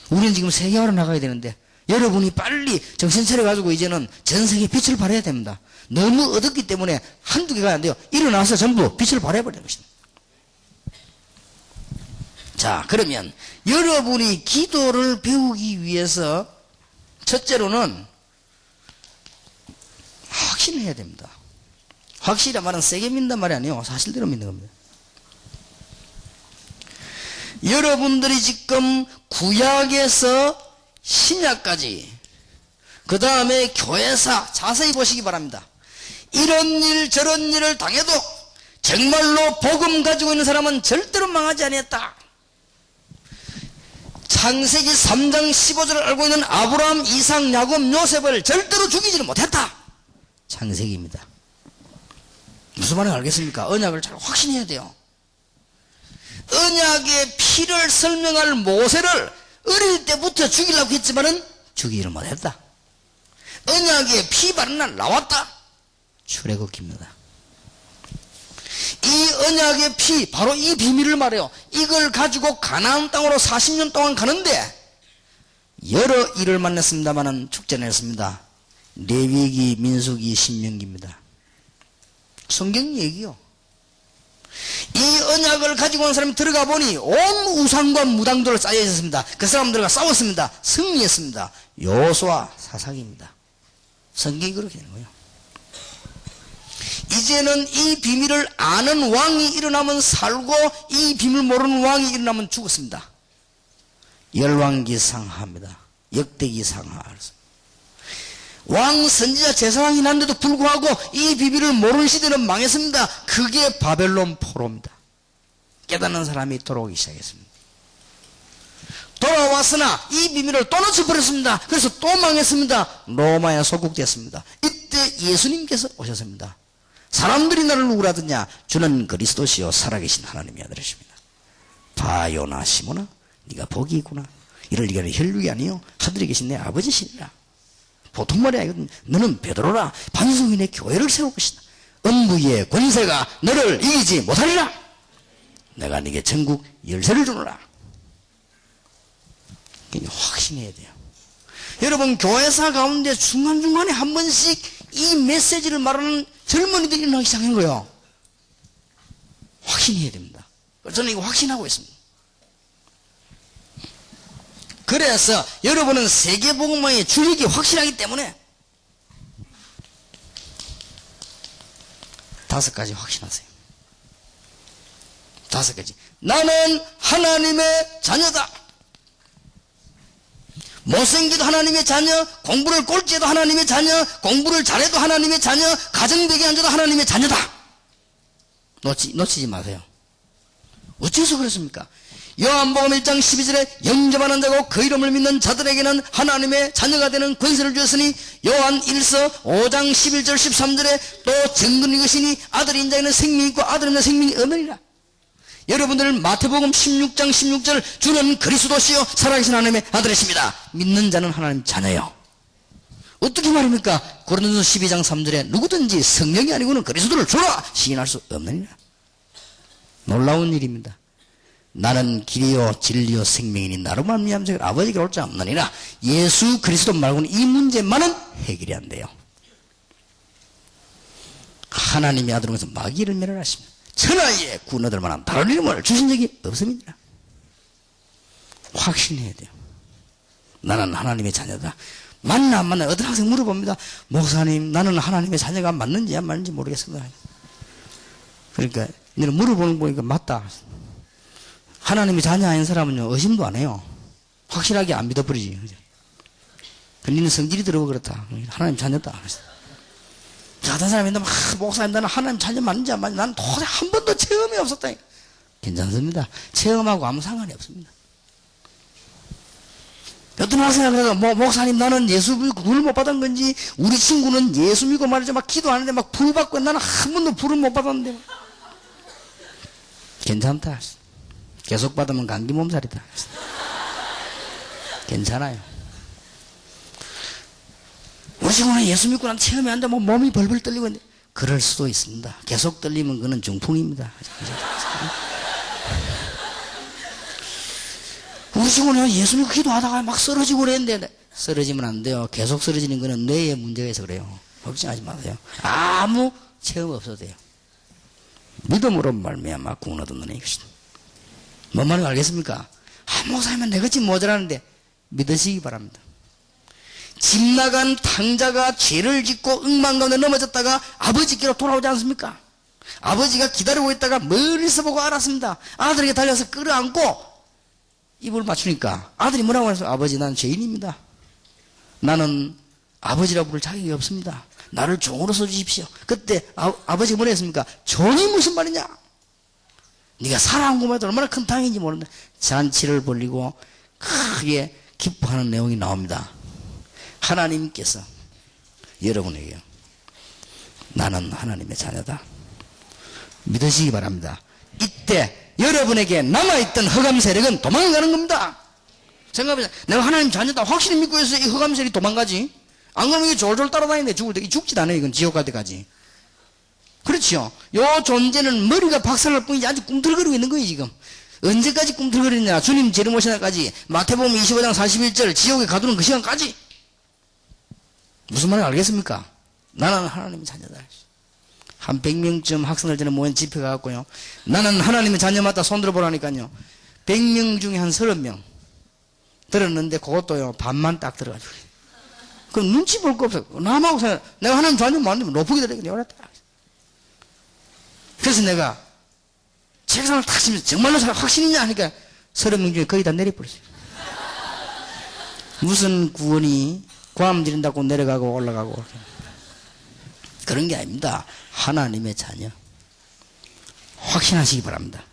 우리는 지금 세계화로 나가야 되는데 여러분이 빨리 정신 차려가지고 이제는 전 세계에 빛을 발해야 됩니다. 너무 어둡기 때문에 한두 개가 안 돼요. 일어나서 전부 빛을 발해버리는 것입니다. 자, 그러면 여러분이 기도를 배우기 위해서 첫째로는 확신해야 됩니다. 확실히 말은 세게 믿는단 말이 아니에요. 사실대로 믿는 겁니다. 여러분들이 지금 구약에서 신약까지 그 다음에 교회사 자세히 보시기 바랍니다. 이런 일 저런 일을 당해도 정말로 복음 가지고 있는 사람은 절대로 망하지 아니했다. 창세기 3장 15절을 알고 있는 아브라함, 이삭, 야곱, 요셉을 절대로 죽이지는 못했다. 창세기입니다. 무슨 말인지 알겠습니까? 언약을 잘 확신해야 돼요. 언약의 피를 설명할 모세를 어릴 때부터 죽이려고 했지만은 죽이지를 못했다. 언약의 피 바른 날 나왔다. 출애굽기입니다. 이 언약의 피, 바로 이 비밀을 말해요. 이걸 가지고 가나안 땅으로 40년 동안 가는데 여러 일을 만났습니다마는 축제는 했습니다. 레위기, 민수기, 신명기입니다. 성경 얘기요. 이 언약을 가지고 온 사람이 들어가 보니 온 우상과 무당들을 쌓여 있었습니다. 그 사람들과 싸웠습니다. 승리했습니다. 여호수아 사사기입니다. 성경이 그렇게 되는 거예요. 이제는 이 비밀을 아는 왕이 일어나면 살고 이 비밀 모르는 왕이 일어나면 죽었습니다. 열왕기상하입니다. 역대기상하. 왕 선지자 제사왕이 났는데도 불구하고 이 비밀을 모르는 시대는 망했습니다. 그게 바벨론 포로입니다. 깨닫는 사람이 돌아오기 시작했습니다. 돌아왔으나 이 비밀을 또 놓쳐버렸습니다. 그래서 또 망했습니다. 로마에 소국됐습니다. 이때 예수님께서 오셨습니다. 사람들이 나를 누구라 하더냐? 주는 그리스도시요 살아계신 하나님의 아들이십니다. 바요나 시모나 네가 복이 있구나. 이를 얘기하는 혈육이 아니요 하늘에 계신 내 아버지시니라. 보통 말이 아니거든. 너는 베드로라. 반석 위에 교회를 세울 것이다. 음부의 권세가 너를 이기지 못하리라. 내가 네게 천국 열쇠를 주노라. 확신해야 돼요. 여러분, 교회사 가운데 중간중간에 한 번씩 이 메시지를 말하는 젊은이들이 일어나기 시작한 거예요. 확신해야 됩니다. 저는 이거 확신하고 있습니다. 그래서 여러분은 세계복음화의 주력이 확실하기 때문에 5가지 확신하세요. 5가지. 나는 하나님의 자녀다. 못생겨도 하나님의 자녀, 공부를 꼴찌해도 하나님의 자녀, 공부를 잘해도 하나님의 자녀, 가정벽에 앉아도 하나님의 자녀다. 놓치지 마세요. 어째서 그렇습니까? 요한복음 1장 12절에 영접하는 자고 그 이름을 믿는 자들에게는 하나님의 자녀가 되는 권세를 주었으니, 요한 1서 5장 11절 13절에 또 증거는 이것이니 아들이 인자에는 생명이 있고 아들은 자 생명이 없느니라. 여러분들 마태복음 16장 16절 주는 그리스도시요 살아계신 하나님의 아들이십니다. 믿는 자는 하나님 자녀요. 어떻게 말입니까? 고린도서 12장 3절에 누구든지 성령이 아니고는 그리스도를 주라 시인할 수 없느니라. 놀라운 일입니다. 나는 길이요 진리요 생명이니 나로 말미암아 아버지께 올 자 없느니라. 예수 그리스도 말고는 이 문제만은 해결이 안 돼요. 하나님의 아들로서 마귀를 멸하십니다. 천하에 구원 얻을 만한 다른 이름을 주신 적이 없습니다. 확신해야 돼요. 나는 하나님의 자녀다. 맞나 안 맞나 어떤 학생 물어봅니다. 목사님, 나는 하나님의 자녀가 맞는지 안 맞는지 모르겠습니다. 그러니까 너는 물어보는 거 보니까 맞다. 하나님의 자녀 아닌 사람은요 의심도 안 해요. 확실하게 안 믿어버리지. 너는 성질이 들어가 그렇다. 하나님 자녀다. 다른 사람인데 막 목사님 나는 하나님 자녀 맞는지 안 맞는지 나는 도저히 한 번도 체험이 없었다. 괜찮습니다. 체험하고 아무 상관이 없습니다. 어떤 학생이 그래서 목사님 나는 예수 믿고 불을 못 받은 건지, 우리 친구는 예수 믿고 말이죠 막 기도하는데 막 불 받고 나는 한 번도 불을 못 받았는데. 괜찮다. 계속 받으면 감기 몸살이다. 괜찮아요. 우리 친구는 예수 믿고 난 체험이 안 돼 뭐 몸이 벌벌 떨리고 있는데, 그럴 수도 있습니다. 계속 떨리면 그는 중풍입니다. 우리 친구는 예수 믿고 기도하다가 막 쓰러지고 그랬는데, 쓰러지면 안 돼요. 계속 쓰러지는 거는 뇌에 문제가 있어서 그래요. 걱정하지 마세요. 아무 체험 없어도 돼요. 믿음으로 말미암아 구원 얻는 이것이다. 뭔 말인지 알겠습니까? 목사님은 내같이 모자라는데 믿으시기 바랍니다. 집 나간 탕자가 죄를 짓고 엉망 가운데 넘어졌다가 아버지께로 돌아오지 않습니까? 아버지가 기다리고 있다가 멀리서 보고 알았습니다. 아들에게 달려서 끌어안고 입을 맞추니까 아들이 뭐라고 했어요? 아버지, 나는 죄인입니다. 나는 아버지라고 부를 자격이 없습니다. 나를 종으로 써주십시오. 그때 아버지가 뭐라 했습니까? 종이 무슨 말이냐? 네가 살아온 것만 해도 얼마나 큰 당인지 모르는데. 잔치를 벌리고 크게 기뻐하는 내용이 나옵니다. 하나님께서 여러분에게 나는 하나님의 자녀다 믿으시기 바랍니다. 이때 여러분에게 남아있던 흑암 세력은 도망가는 겁니다. 생각해보세요. 내가 하나님 자녀다 확실히 믿고 있어야 이 흑암 세력이 도망가지. 안 그러면 이게 졸졸 따라다니는데 죽을 때 죽지도 않아요. 이건 지옥 갈 때까지. 그렇죠. 요 존재는 머리가 박살날 뿐이지 아직 꿈틀거리고 있는 거예요. 지금 언제까지 꿈틀거리느냐. 주님 재림 오시는 날까지. 마태복음 25장 41절 지옥에 가두는 그 시간까지. 무슨 말인지 알겠습니까? 나는 하나님의 자녀다. 한 100명쯤 학생들 전에 모인 집회 가갖고요, 나는 하나님의 자녀 맞다 손 들어보라니까요 100명 중에 한 30명 들었는데 그것도요 반만 딱 들어가지고, 그럼 눈치 볼 거 없어요. 남하고 생각, 내가 하나님 자녀 맞는데 높게 들어가니까 열었다. 그래서 내가 책상을 탁 치면서 정말로 확신이냐 하니까 30명 중에 거의 다 내려버렸어요. 무슨 구원이 구함 드린다고 내려가고 올라가고 그런 게 아닙니다. 하나님의 자녀 확신하시기 바랍니다.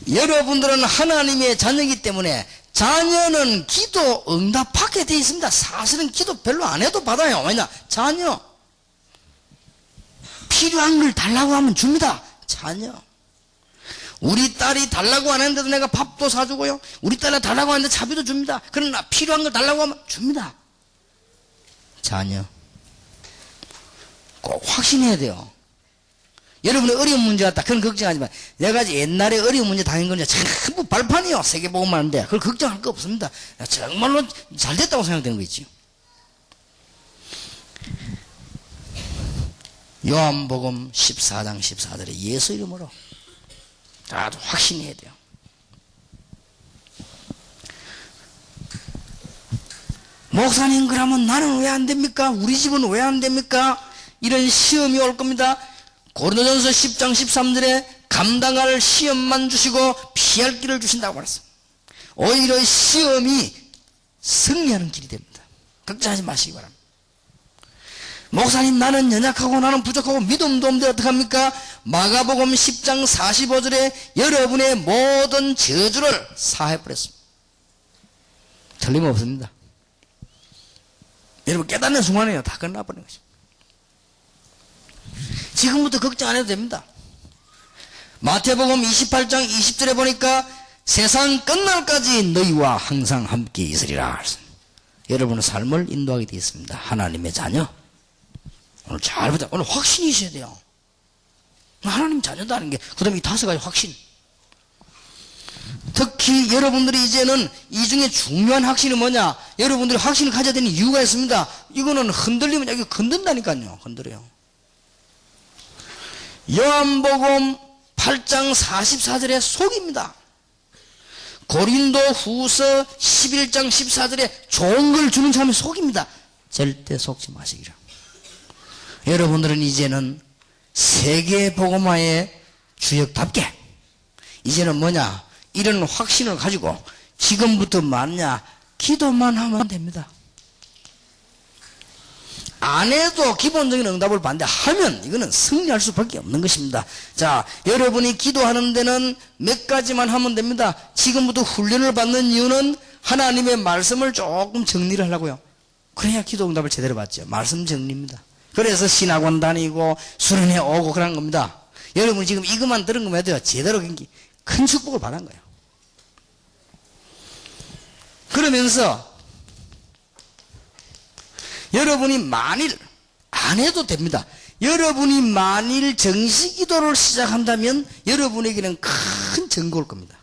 여러분들은 하나님의 자녀이기 때문에 자녀는 기도 응답받게 되어 있습니다. 사실은 기도 별로 안 해도 받아요. 왜냐? 자녀 필요한 걸 달라고 하면 줍니다. 자녀. 우리 딸이 달라고 안 했는데도 내가 밥도 사주고요, 우리 딸이 달라고 하는데 차비도 줍니다. 그러나 필요한 걸 달라고 하면 줍니다. 자녀 꼭 확신해야 돼요. 여러분의 어려운 문제 같다. 그건 걱정하지 마. 내가 옛날에 어려운 문제 당한 건 전부 발판이요. 세계복음만 하는데 그걸 걱정할 거 없습니다. 정말로 잘 됐다고 생각되는 거 있지. 요한복음 14장 14절에 예수 이름으로 아주 확신해야 돼요. 목사님, 그러면 나는 왜 안 됩니까? 우리 집은 왜 안 됩니까? 이런 시험이 올 겁니다. 고린도전서 10장 13절에 감당할 시험만 주시고 피할 길을 주신다고 말했어요. 오히려 시험이 승리하는 길이 됩니다. 걱정하지 마시기 바랍니다. 목사님, 나는 연약하고 나는 부족하고 믿음도 없는데 어떡합니까? 마가복음 10장 45절에 여러분의 모든 저주를 사해버렸습니다. 틀림없습니다. 여러분 깨닫는 순간에요. 다 끝나버리는 것입니다. 지금부터 걱정 안 해도 됩니다. 마태복음 28장 20절에 보니까 세상 끝날까지 너희와 항상 함께 있으리라. 여러분의 삶을 인도하게 되어 있습니다. 하나님의 자녀. 오늘 잘 보자. 오늘 확신이 있어야 돼요. 하나님 자녀다는 게, 그 다음에 이 5가지 확신. 특히 여러분들이 이제는 이 중에 중요한 확신이 뭐냐? 여러분들이 확신을 가져야 되는 이유가 있습니다. 이거는 흔들리면 여기 건든다니까요. 흔들어요. 요한복음 8장 44절에 속입니다. 고린도 후서 11장 14절에 좋은 걸 주는 사람이 속입니다. 절대 속지 마시기를. 여러분들은 이제는 세계 복음화의 주역답게 이제는 뭐냐? 이런 확신을 가지고 지금부터 맞냐? 기도만 하면 됩니다. 안 해도 기본적인 응답을 받는데 하면 이거는 승리할 수밖에 없는 것입니다. 자, 여러분이 기도하는 데는 몇 가지만 하면 됩니다. 지금부터 훈련을 받는 이유는 하나님의 말씀을 조금 정리를 하려고요. 그래야 기도 응답을 제대로 받죠. 말씀 정리입니다. 그래서 신학원 다니고 수련회 오고 그런 겁니다. 여러분이 지금 이것만 들은 거면 돼요. 제대로 큰 축복을 받은 거예요. 그러면서 여러분이 만일 안 해도 됩니다. 여러분이 만일 정식 기도를 시작한다면 여러분에게는 큰 증거 올 겁니다.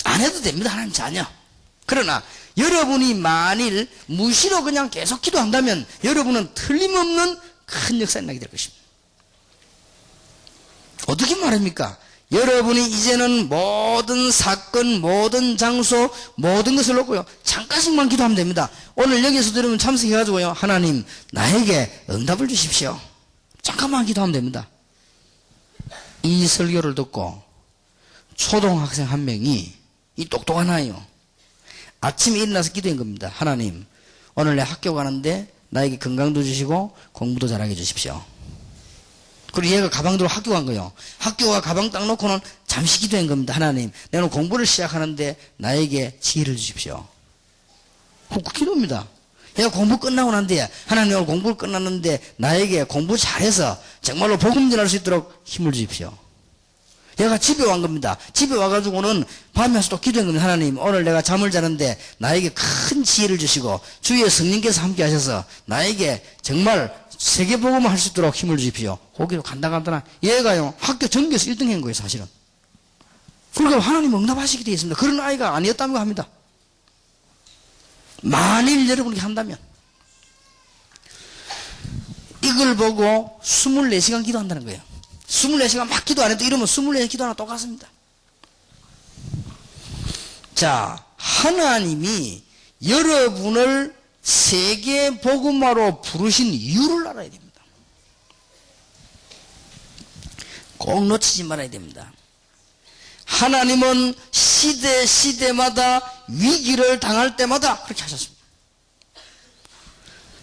안 해도 됩니다. 하나님 자녀. 그러나 여러분이 만일 무시로 그냥 계속 기도한다면 여러분은 틀림없는 큰 역사가 나게 될 것입니다. 어떻게 말합니까? 여러분이 이제는 모든 사건, 모든 장소, 모든 것을 놓고요, 잠깐씩만 기도하면 됩니다. 오늘 여기서 여러분 참석해가지고요, 하나님, 나에게 응답을 주십시오. 잠깐만 기도하면 됩니다. 이 설교를 듣고 초등학생 한 명이, 이 똑똑한 아이요, 아침에 일어나서 기도한 겁니다. 하나님, 오늘 내 학교 가는데 나에게 건강도 주시고 공부도 잘하게 해주십시오. 그리고 얘가 가방 들고 학교 간 거예요. 학교가 가방 딱 놓고는 잠시 기도한 겁니다. 하나님, 내가 공부를 시작하는데 나에게 지혜를 주십시오. 그 기도입니다. 얘가 공부 끝나고 난 뒤에 하나님, 오늘 공부를 끝났는데 나에게 공부 잘해서 정말로 복음 전할 수 있도록 힘을 주십시오. 얘가 집에 온 겁니다. 집에 와가지고는 밤에 와서 또 기도한 겁니다. 하나님, 오늘 내가 잠을 자는데 나에게 큰 지혜를 주시고 주의 성령께서 함께 하셔서 나에게 정말 세계복음을 할 수 있도록 힘을 주십시오. 거기로 간단하더나 얘가요, 학교 전교에서 1등 한 거예요, 사실은. 그러니까 하나님 응답하시게 되어 있습니다. 그런 아이가 아니었다고 합니다. 만일 여러분이 한다면 이걸 보고 24시간 기도한다는 거예요. 24시간 막 기도 안 해도 이러면 24시간 기도하나 똑같습니다. 자, 하나님이 여러분을 세계 복음화로 부르신 이유를 알아야 됩니다. 꼭 놓치지 말아야 됩니다. 하나님은 시대마다 위기를 당할 때마다 그렇게 하셨습니다.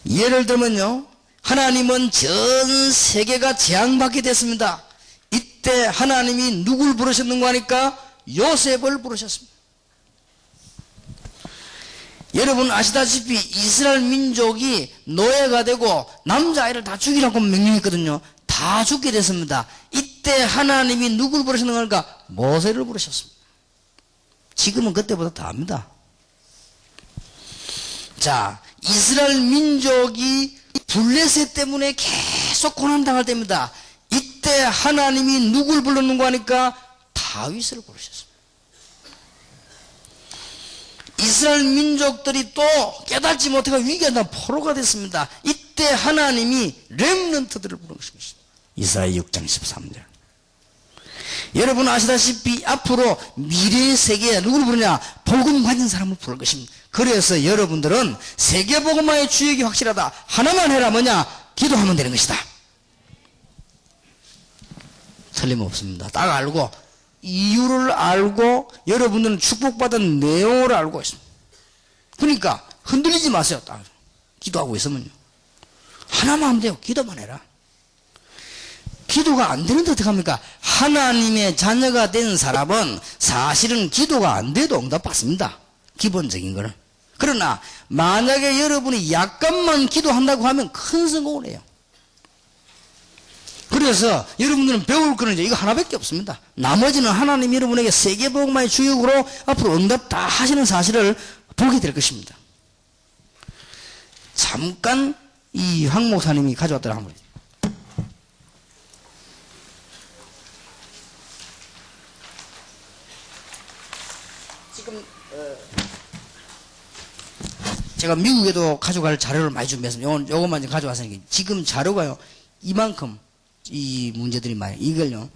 예를 들면요, 하나님은 전 세계가 재앙받게 됐습니다. 이때 하나님이 누굴 부르셨는가 하니까 요셉을 부르셨습니다. 여러분 아시다시피 이스라엘 민족이 노예가 되고 남자아이를 다 죽이라고 명령했거든요. 다 죽게 됐습니다. 이때 하나님이 누굴 부르셨는가 하니까 모세를 부르셨습니다. 지금은 그때보다 더 합니다. 자, 이스라엘 민족이 블레셋 때문에 계속 계속 고난당할 때입니다. 이때 하나님이 누굴 불렀는가 하니까 다윗을 부르셨습니다. 이스라엘 민족들이 또 깨닫지 못해가 위기가 나 포로가 됐습니다. 이때 하나님이 렘넌트들을 부른 것입니다. 이사야 6장 13절. 여러분 아시다시피 앞으로 미래의 세계에 누구를 부르냐? 복음 가진 사람을 부를 것입니다. 그래서 여러분들은 세계복음화의 주역이 확실하다. 하나만 해라. 뭐냐? 기도하면 되는 것이다. 틀림없습니다. 딱 알고 이유를 알고 여러분들은 축복받은 내용을 알고 있습니다. 그러니까 흔들리지 마세요. 딱 기도하고 있으면요. 하나만 하면 돼요. 기도만 해라. 기도가 안 되는데 어떡합니까? 하나님의 자녀가 된 사람은 사실은 기도가 안 돼도 응답받습니다. 기본적인 거는. 그러나 만약에 여러분이 약간만 기도한다고 하면 큰 성공을 해요. 그래서 여러분들은 배울 거는 이거 하나밖에 없습니다. 나머지는 하나님 여러분에게 세계복음화의 주역으로 앞으로 응답 다 하시는 사실을 보게 될 것입니다. 잠깐 이 황 목사님이 가져왔더라 한번. 지금 제가 미국에도 가져갈 자료를 많이 준비했습니다. 요것만 좀 가져왔으니까 지금 자료가요 이만큼 이 문제들이 많아요. 이걸요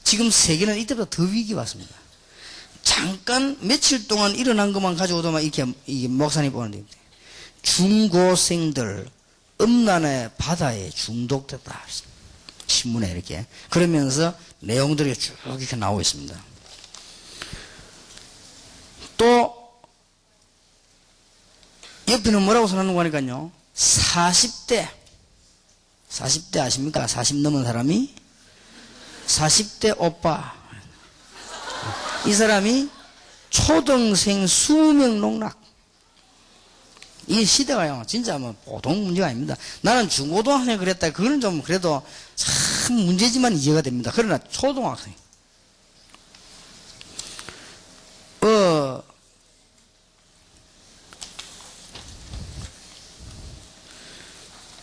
지금 세계는 이때보다 더 위기 왔습니다. 잠깐 며칠 동안 일어난 것만 가져오더만 이렇게 목사님 보는데 중고생들 음란의 바다에 중독됐다 신문에 이렇게 그러면서 내용들이 쭉 이렇게 나오고 있습니다. 또 옆에는 뭐라고 써놓는 거니까요 40대 아십니까? 40 넘은 사람이 40대 오빠 이 사람이 초등생 수명 농락 이 시대가요 진짜 뭐 보통 문제가 아닙니다. 나는 중고등학생 그랬다 그거는 좀 그래도 참 문제지만 이해가 됩니다. 그러나 초등학생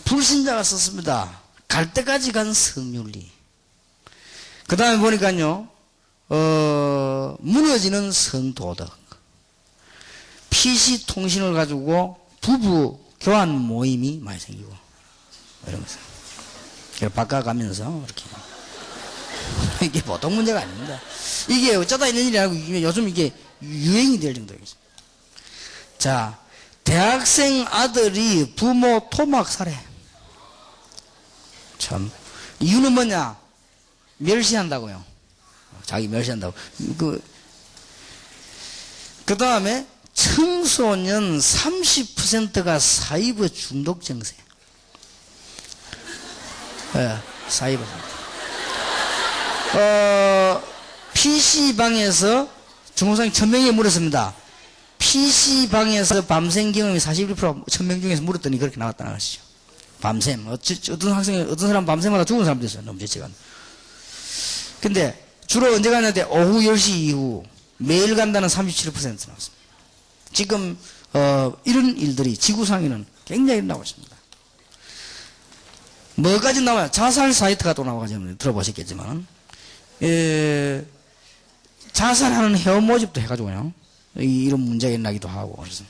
불신자가 썼습니다. 갈 때까지 간 성윤리. 그 다음에 보니까요, 무너지는 성도덕. PC 통신을 가지고 부부 교환 모임이 많이 생기고, 이러면서. 바꿔가면서, 이렇게. 이게 보통 문제가 아닙니다. 이게 어쩌다 있는 일이 아니고, 요즘 이게 유행이 될 정도이겠습니다. 자, 대학생 아들이 부모 토막 살해. 참 이유는 뭐냐? 멸시한다고요. 자기 멸시한다고. 그 다음에 청소년 30%가 사이버 중독 증세. 사이버. PC방에서 중고등학생 1000명이 물었습니다. PC방에서 밤샘 경험이 41% 1000명 중에서 물었더니 그렇게 나왔다는 것이죠. 밤샘. 어떤 사람 밤샘마다 죽은 사람도 있어요. 너무 죄책감. 근데 주로 언제 가는데 오후 10시 이후 매일 간다는 37% 나왔습니다. 지금, 이런 일들이 지구상에는 굉장히 나오고 있습니다. 뭐까지 나와요? 자살 사이트가 또 나와가지고 들어보셨겠지만, 자살하는 회원 모집도 해가지고요. 이런 문제가 일어나기도 하고, 그래서.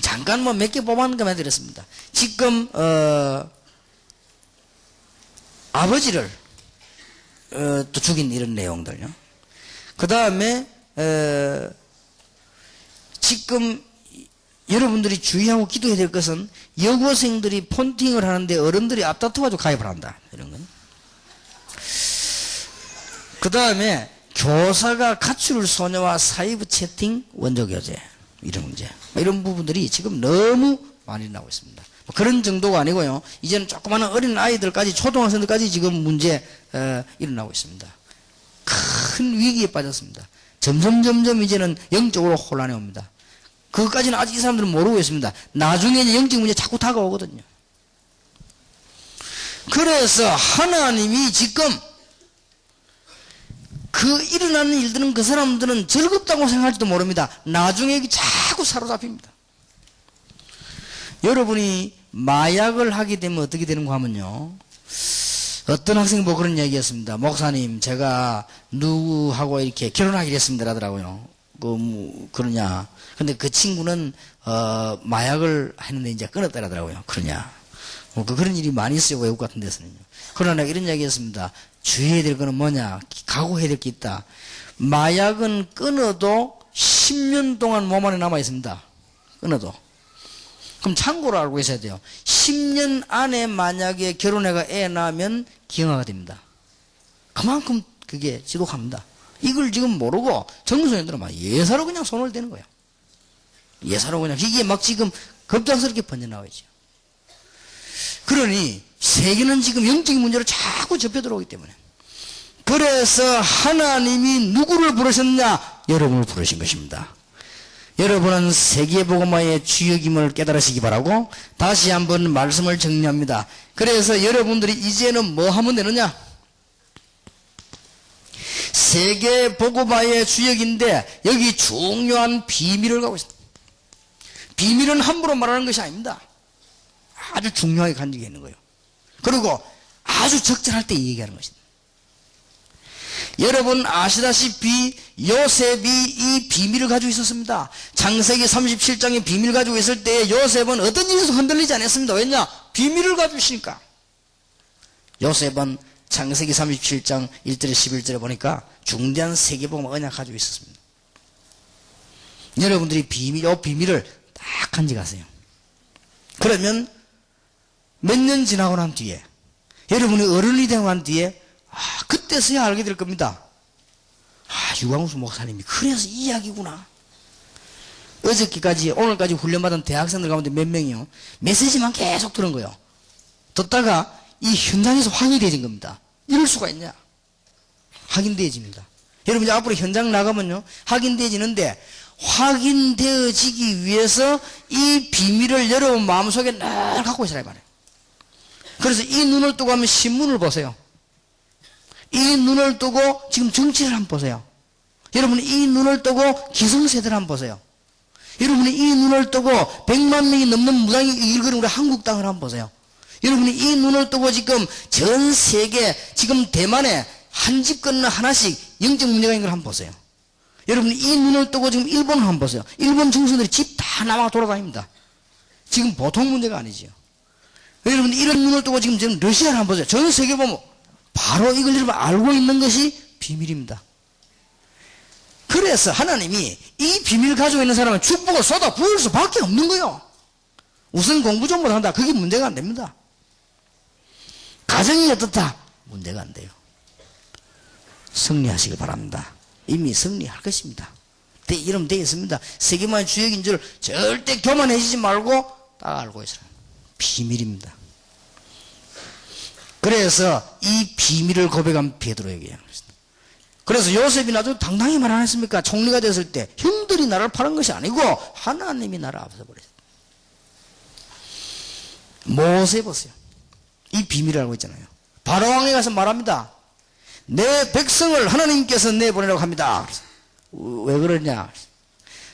잠깐 몇 개 뽑아놓은 것만 드렸습니다. 지금, 아버지를, 또 죽인 이런 내용들요. 그 다음에, 지금 여러분들이 주의하고 기도해야 될 것은 여고생들이 폰팅을 하는데 어른들이 앞다퉈가지고 가입을 한다. 이런 건. 그 다음에 교사가 가출 소녀와 사이버 채팅 원조 교제. 이런 문제. 이런 부분들이 지금 너무 많이 나오고 있습니다. 그런 정도가 아니고요. 이제는 조그마한 어린 아이들까지 초등학생들까지 지금 문제 일어나고 있습니다. 큰 위기에 빠졌습니다. 점점 이제는 영적으로 혼란해 옵니다. 그것까지는 아직 이 사람들은 모르고 있습니다. 나중에 영적 문제 자꾸 다가오거든요. 그래서 하나님이 지금 그 일어나는 일들은 그 사람들은 즐겁다고 생각할지도 모릅니다. 나중에 자꾸 사로잡힙니다. 여러분이 마약을 하게 되면 어떻게 되는가 하면요. 어떤 학생이 뭐 그런 얘기했습니다. 목사님, 제가 누구하고 이렇게 결혼하기로 했습니다. 라더라고요. 그러냐. 근데 그 친구는, 마약을 했는데 이제 끊었다라더라고요. 그러냐. 그런 일이 많이 있어요. 외국 같은 데서는요. 그러나 이런 얘기 했습니다. 주의해야 될 거는 뭐냐. 각오해야 될 게 있다. 마약은 끊어도 10년 동안 몸 안에 남아 있습니다. 끊어도. 그럼 참고로 알고 있어야 돼요. 10년 안에 만약에 결혼해가 애 낳으면 기형아가 됩니다. 그만큼 그게 지독합니다. 이걸 지금 모르고 젊은소년들은 막 예사로 그냥 손을 대는 거예요. 예사로 그냥. 이게 막 지금 급작스럽게 번져나오죠. 그러니 세계는 지금 영적인 문제로 자꾸 접혀 들어오기 때문에. 그래서 하나님이 누구를 부르셨냐? 여러분을 부르신 것입니다. 여러분은 세계복음화의 주역임을 깨달으시기 바라고 다시 한번 말씀을 정리합니다. 그래서 여러분들이 이제는 뭐 하면 되느냐? 세계복음화의 주역인데 여기 중요한 비밀을 가고 있습니다. 비밀은 함부로 말하는 것이 아닙니다. 아주 중요하게 간직해 있는 거예요. 그리고 아주 적절할 때 얘기하는 것입니다. 여러분 아시다시피 요셉이 이 비밀을 가지고 있었습니다. 창세기 37장의 비밀을 가지고 있을 때 요셉은 어떤 일에서 흔들리지 않았습니다. 왜냐? 비밀을 가지고 있으니까. 요셉은 창세기 37장 1절에 11절에 보니까 중대한 세계복음 언약 가지고 있었습니다. 여러분들이 이 비밀을 딱 간직하세요. 그러면 몇 년 지나고 난 뒤에 여러분이 어른이 되고 난 뒤에 그때서야 알게 될 겁니다. 유광수 목사님이 그래서 이 이야기구나. 어저께까지 오늘까지 훈련받은 대학생들 가운데 몇 명이요. 메시지만 계속 들은 거예요. 듣다가 이 현장에서 확인되어진 겁니다. 이럴 수가 있냐. 확인되어집니다. 여러분 이제 앞으로 현장 나가면요 확인되어지는데 확인되어지기 위해서 이 비밀을 여러분 마음속에 늘 갖고 있으라 말이에요. 그래서 이 눈을 뜨고 하면 신문을 보세요. 이 눈을 뜨고 지금 정치를 한번 보세요. 여러분이 이 눈을 뜨고 기성세대를 한번 보세요. 여러분이 이 눈을 뜨고 100만 명이 넘는 무당이 일거리는 우리 한국당을 한번 보세요. 여러분이 이 눈을 뜨고 지금 전 세계 지금 대만에 한 집 건너 하나씩 영적 문제가 있는 걸 한번 보세요. 여러분이 이 눈을 뜨고 지금 일본을 한번 보세요. 일본 정신들이 집 다 남아 돌아다닙니다. 지금 보통 문제가 아니지요. 여러분 이런 눈을 뜨고 지금 러시아를 한번 보세요. 전 세계 보면 바로 이걸 여러분 알고 있는 것이 비밀입니다. 그래서 하나님이 이 비밀을 가지고 있는 사람은 축복을 쏟아 부을 수밖에 없는 거예요. 우선 공부 좀 못한다. 그게 문제가 안 됩니다. 가정이 어떻다? 문제가 안 돼요. 승리하시길 바랍니다. 이미 승리할 것입니다. 이러면 되어 있습니다. 세계만의 주역인 줄 절대 교만해지지 말고 딱 알고 있어요. 비밀입니다. 그래서 이 비밀을 고백한 베드로에게. 그래서 요셉이 나도 당당히 말 안 했습니까? 총리가 됐을 때 형들이 나를 파는 것이 아니고 하나님이 나를 앞서버렸어요. 모세 보세요. 이 비밀을 알고 있잖아요. 바로왕에 가서 말합니다. 내 백성을 하나님께서 내보내라고 합니다. 왜 그러냐?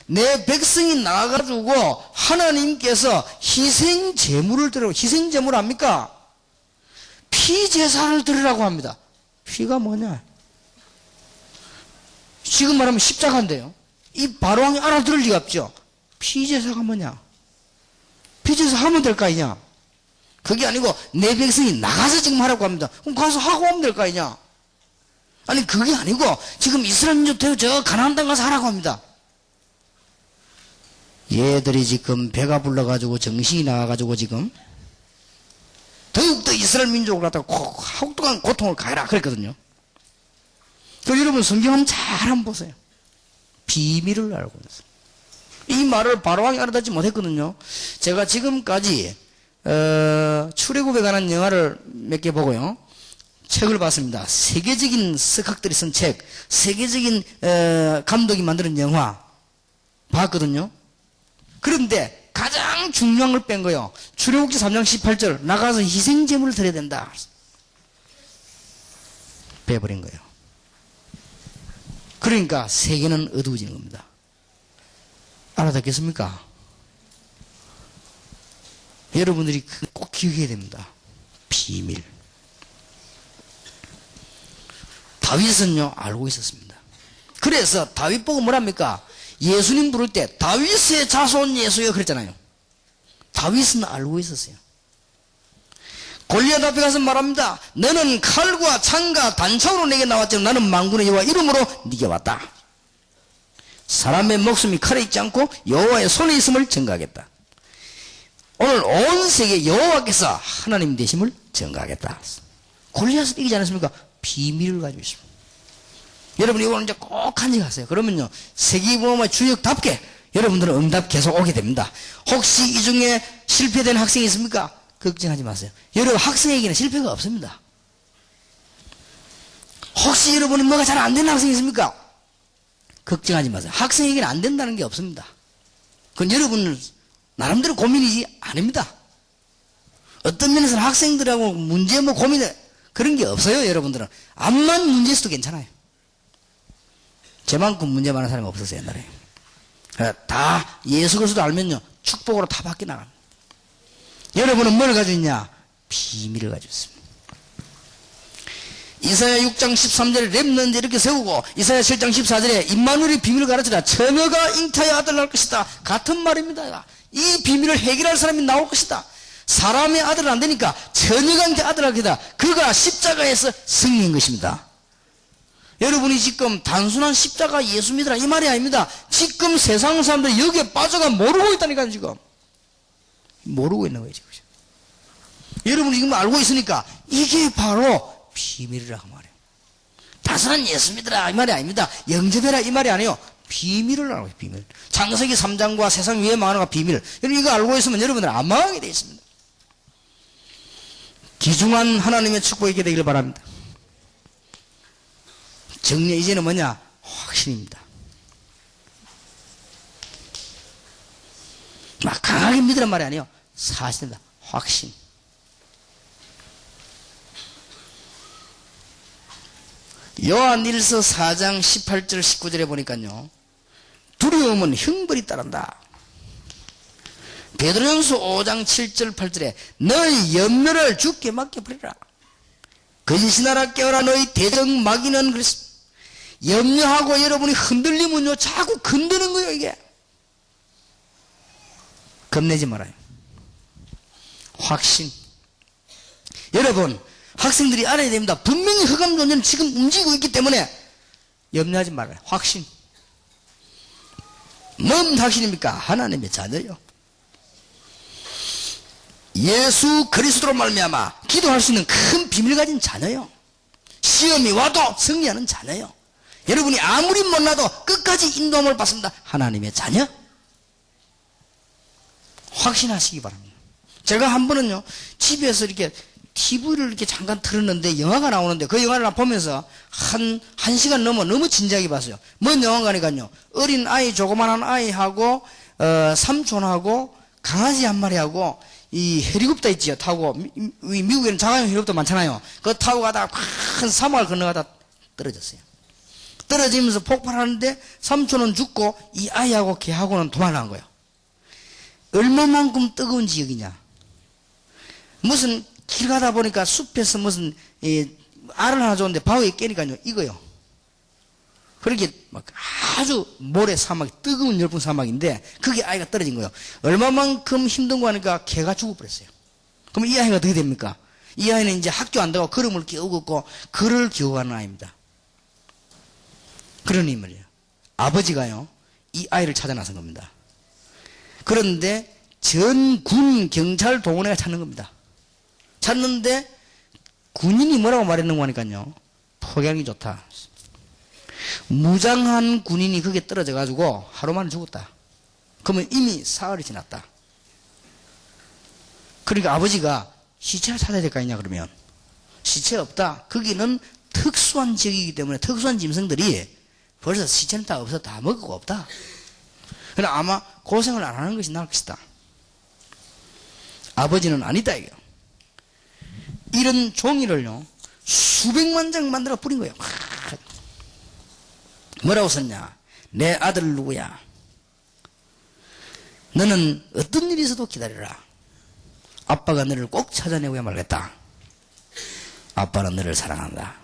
내 백성이 나가가지고 하나님께서 희생제물을 드리라고. 희생제물 압니까? 피제사를 드리라고 합니다. 피가 뭐냐? 지금 말하면 십자가인데요. 이 바로왕이 알아들을 리가 없죠. 피제사가 뭐냐? 피제사 하면 될 거 아니냐? 그게 아니고 내 백성이 나가서 지금 하라고 합니다. 그럼 가서 하고 오면 될 거 아니냐? 아니 그게 아니고 지금 이스라엘 민족 저 가나안 땅 가서 하라고 합니다. 얘들이 지금 배가 불러가지고 정신이 나가가지고 지금 더욱더 이스라엘 민족을 갖다가 혹독한 고통을 가해라 그랬거든요. 그 여러분 성경 한번 잘 한번 보세요. 비밀을 알고 있어요. 이 말을 바로왕이 알아듣지 못했거든요. 제가 지금까지 출애굽에 관한 영화를 몇 개 보고요. 책을 봤습니다. 세계적인 석학들이 쓴 책, 세계적인 감독이 만드는 영화 봤거든요. 그런데 가장 중요한 걸 뺀 거예요. 출애굽기 3장 18절 나가서 희생제물을 드려야 된다. 빼버린 거예요. 그러니까 세계는 어두워지는 겁니다. 알아듣겠습니까? 여러분들이 꼭 기억해야 됩니다. 비밀. 다윗은요 알고 있었습니다. 그래서 다윗 보고 뭐랍니까? 예수님 부를 때 다윗의 자손 예수여 그랬잖아요. 다윗은 알고 있었어요. 골리앗 앞에 가서 말합니다. 너는 칼과 창과 단창으로 내게 나왔지만 나는 만군의 여호와 이름으로 네게 왔다. 사람의 목숨이 칼에 있지 않고 여호와의 손에 있음을 증거하겠다. 오늘 온 세계 여호와께서 하나님 되심을 증거하겠다. 골리앗은 이기지 않았습니까? 비밀을 가지고 있습니다. 여러분 이거는 이제 꼭 간직하세요. 그러면요 세계보험의 주역답게 여러분들은 응답 계속 오게 됩니다. 혹시 이 중에 실패된 학생이 있습니까? 걱정하지 마세요. 여러분 학생에게는 실패가 없습니다. 혹시 여러분이 뭐가 잘 안 되는 학생이 있습니까? 걱정하지 마세요. 학생에게는 안 된다는 게 없습니다. 그건 여러분 나름대로 고민이지 아닙니다. 어떤 면에서는 학생들하고 문제 뭐 고민 그런 게 없어요. 여러분들은 암만 문제 있어도 괜찮아요. 제만큼 문제 많은 사람이 없었어요 옛날에. 다 예수 그리스도 알면요 축복으로 다 바뀌어 나갑니다. 여러분은 뭘 가지고 있냐? 비밀을 가지고 있습니다. 이사야 6장 13절에 렘넌트 이렇게 세우고 이사야 7장 14절에 임마누엘의 비밀을 가르치라. 처녀가 잉타의 아들 낳을 것이다. 같은 말입니다. 이 비밀을 해결할 사람이 나올 것이다. 사람의 아들은 안 되니까 처녀가 잉타의 아들 낳을 것이다. 그가 십자가에서 승리인 것입니다. 여러분이 지금 단순한 십자가 예수 믿으라 이 말이 아닙니다. 지금 세상 사람들이 여기에 빠져가 모르고 있다니까요. 지금 모르고 있는 거예요. 지금. 여러분이 지금 알고 있으니까 이게 바로 비밀이라고 말해요. 단순한 예수 믿으라 이 말이 아닙니다. 영접해라 이 말이 아니에요. 비밀을 알고 있어요. 비밀. 창세기 3장과 세상 위에 망하는 거 비밀. 여러분 이거 알고 있으면 여러분들은 안 망하게 되어 있습니다. 귀중한 하나님의 축복이 있게 되기를 바랍니다. 정리 이제는 뭐냐? 확신입니다. 막 강하게 믿으란 말이 아니에요. 사실입니다. 확신. 요한일서 4장 18절 19절에 보니까요. 두려움은 형벌이 따른다. 베드로전서 5장 7절 8절에 너희 염려를 주께 맡겨버리라. 근신하라 깨어라 너희 대적 마귀는 그랬습니다. 염려하고 여러분이 흔들리면요 자꾸 건드는 거예요. 이게 겁내지 말아요. 확신. 여러분 학생들이 알아야 됩니다. 분명히 흑암 존재는 지금 움직이고 있기 때문에 염려하지 말아요. 확신. 뭔 확신입니까? 하나님의 자녀요. 예수 그리스도로 말미암아 기도할 수 있는 큰 비밀을 가진 자녀요. 시험이 와도 승리하는 자녀요. 여러분이 아무리 못나도 끝까지 인도함을 받습니다. 하나님의 자녀. 확신하시기 바랍니다. 제가 한 번은요 집에서 이렇게 TV를 이렇게 잠깐 틀었는데 영화가 나오는데 그 영화를 보면서 한 시간 넘어 너무 진지하게 봤어요. 뭔 영화가 하니까요 어린 아이 조그만한 아이하고 삼촌하고 강아지 한 마리하고 이 헬리콥터 있지요 타고 미국에는 자가용 헬리콥터 많잖아요. 그거 타고 가다가 큰 사막을 건너가다 떨어졌어요. 떨어지면서 폭발하는데 삼촌은 죽고 이 아이하고 걔하고는 도망간 거예요. 얼마만큼 뜨거운 지역이냐. 무슨 길 가다 보니까 숲에서 무슨 알을 하나 줬는데 바위에 깨니까요 이거요. 그렇게 막 아주 모래 사막, 뜨거운 열분 사막인데 거기 아이가 떨어진 거예요. 얼마만큼 힘든 거 하니까 걔가 죽어버렸어요. 그럼 이 아이가 어떻게 됩니까? 이 아이는 이제 학교 안 가고 걸음을 끼우고 있고 글을 기억하는 아이입니다. 그런 인물이에요. 아버지가요 이 아이를 찾아 나선 겁니다. 그런데 전 군 경찰 동원회가 찾는 겁니다. 찾는데 군인이 뭐라고 말했는 거니까요 포기하기 좋다. 무장한 군인이 거기에 떨어져 가지고 하루 만에 죽었다. 그러면 이미 사흘이 지났다. 그러니까 아버지가 시체를 찾아야 될 거 아니냐 그러면 시체 없다. 거기는 특수한 지역이기 때문에 특수한 짐승들이 벌써 시체는 다 없어 다 먹고 없다. 그러나 아마 고생을 안 하는 것이 나을 것이다. 아버지는 아니다 이거. 이런 종이를요 수백만 장 만들어 뿌린 거예요. 뭐라고 썼냐? 내 아들 누구야? 너는 어떤 일이 있어도 기다려라. 아빠가 너를 꼭 찾아내고야 말겠다. 아빠는 너를 사랑한다.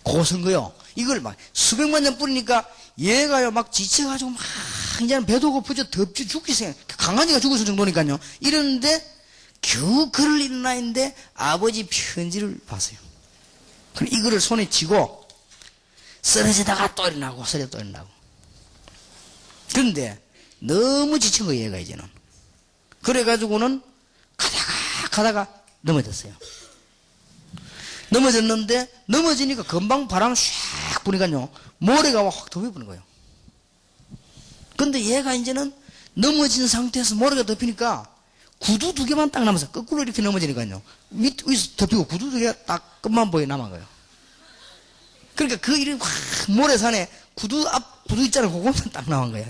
고선거요. 이걸 막 수백만 년 뿌리니까 얘가요 막 지쳐가지고 막 이제는 배도 고프죠. 덥지 죽기 생각. 강아지가 죽을 정도니까요. 이러는데 겨우 걸을 일은 나인데 아버지 편지를 봤어요. 그럼 이거를 손에 쥐고 쓰러지다가 또 일어나고 쓰러지다 또 일어나고. 그런데 너무 지친 거예요 얘가 이제는. 그래가지고는 가다가 넘어졌어요. 넘어졌는데 넘어지니까 금방 바람 샥 부니까요 모래가 확 덮여버린 거예요. 근데 얘가 이제는 넘어진 상태에서 모래가 덮이니까 구두 2개만 딱 남아서 거꾸로 이렇게 넘어지니까요 위에서 덮이고 구두 2개가 딱 끝만 보여 남은 거예요. 그러니까 그 이름 확 모래산에 구두 있잖아요. 그것만 딱 나온 거예요.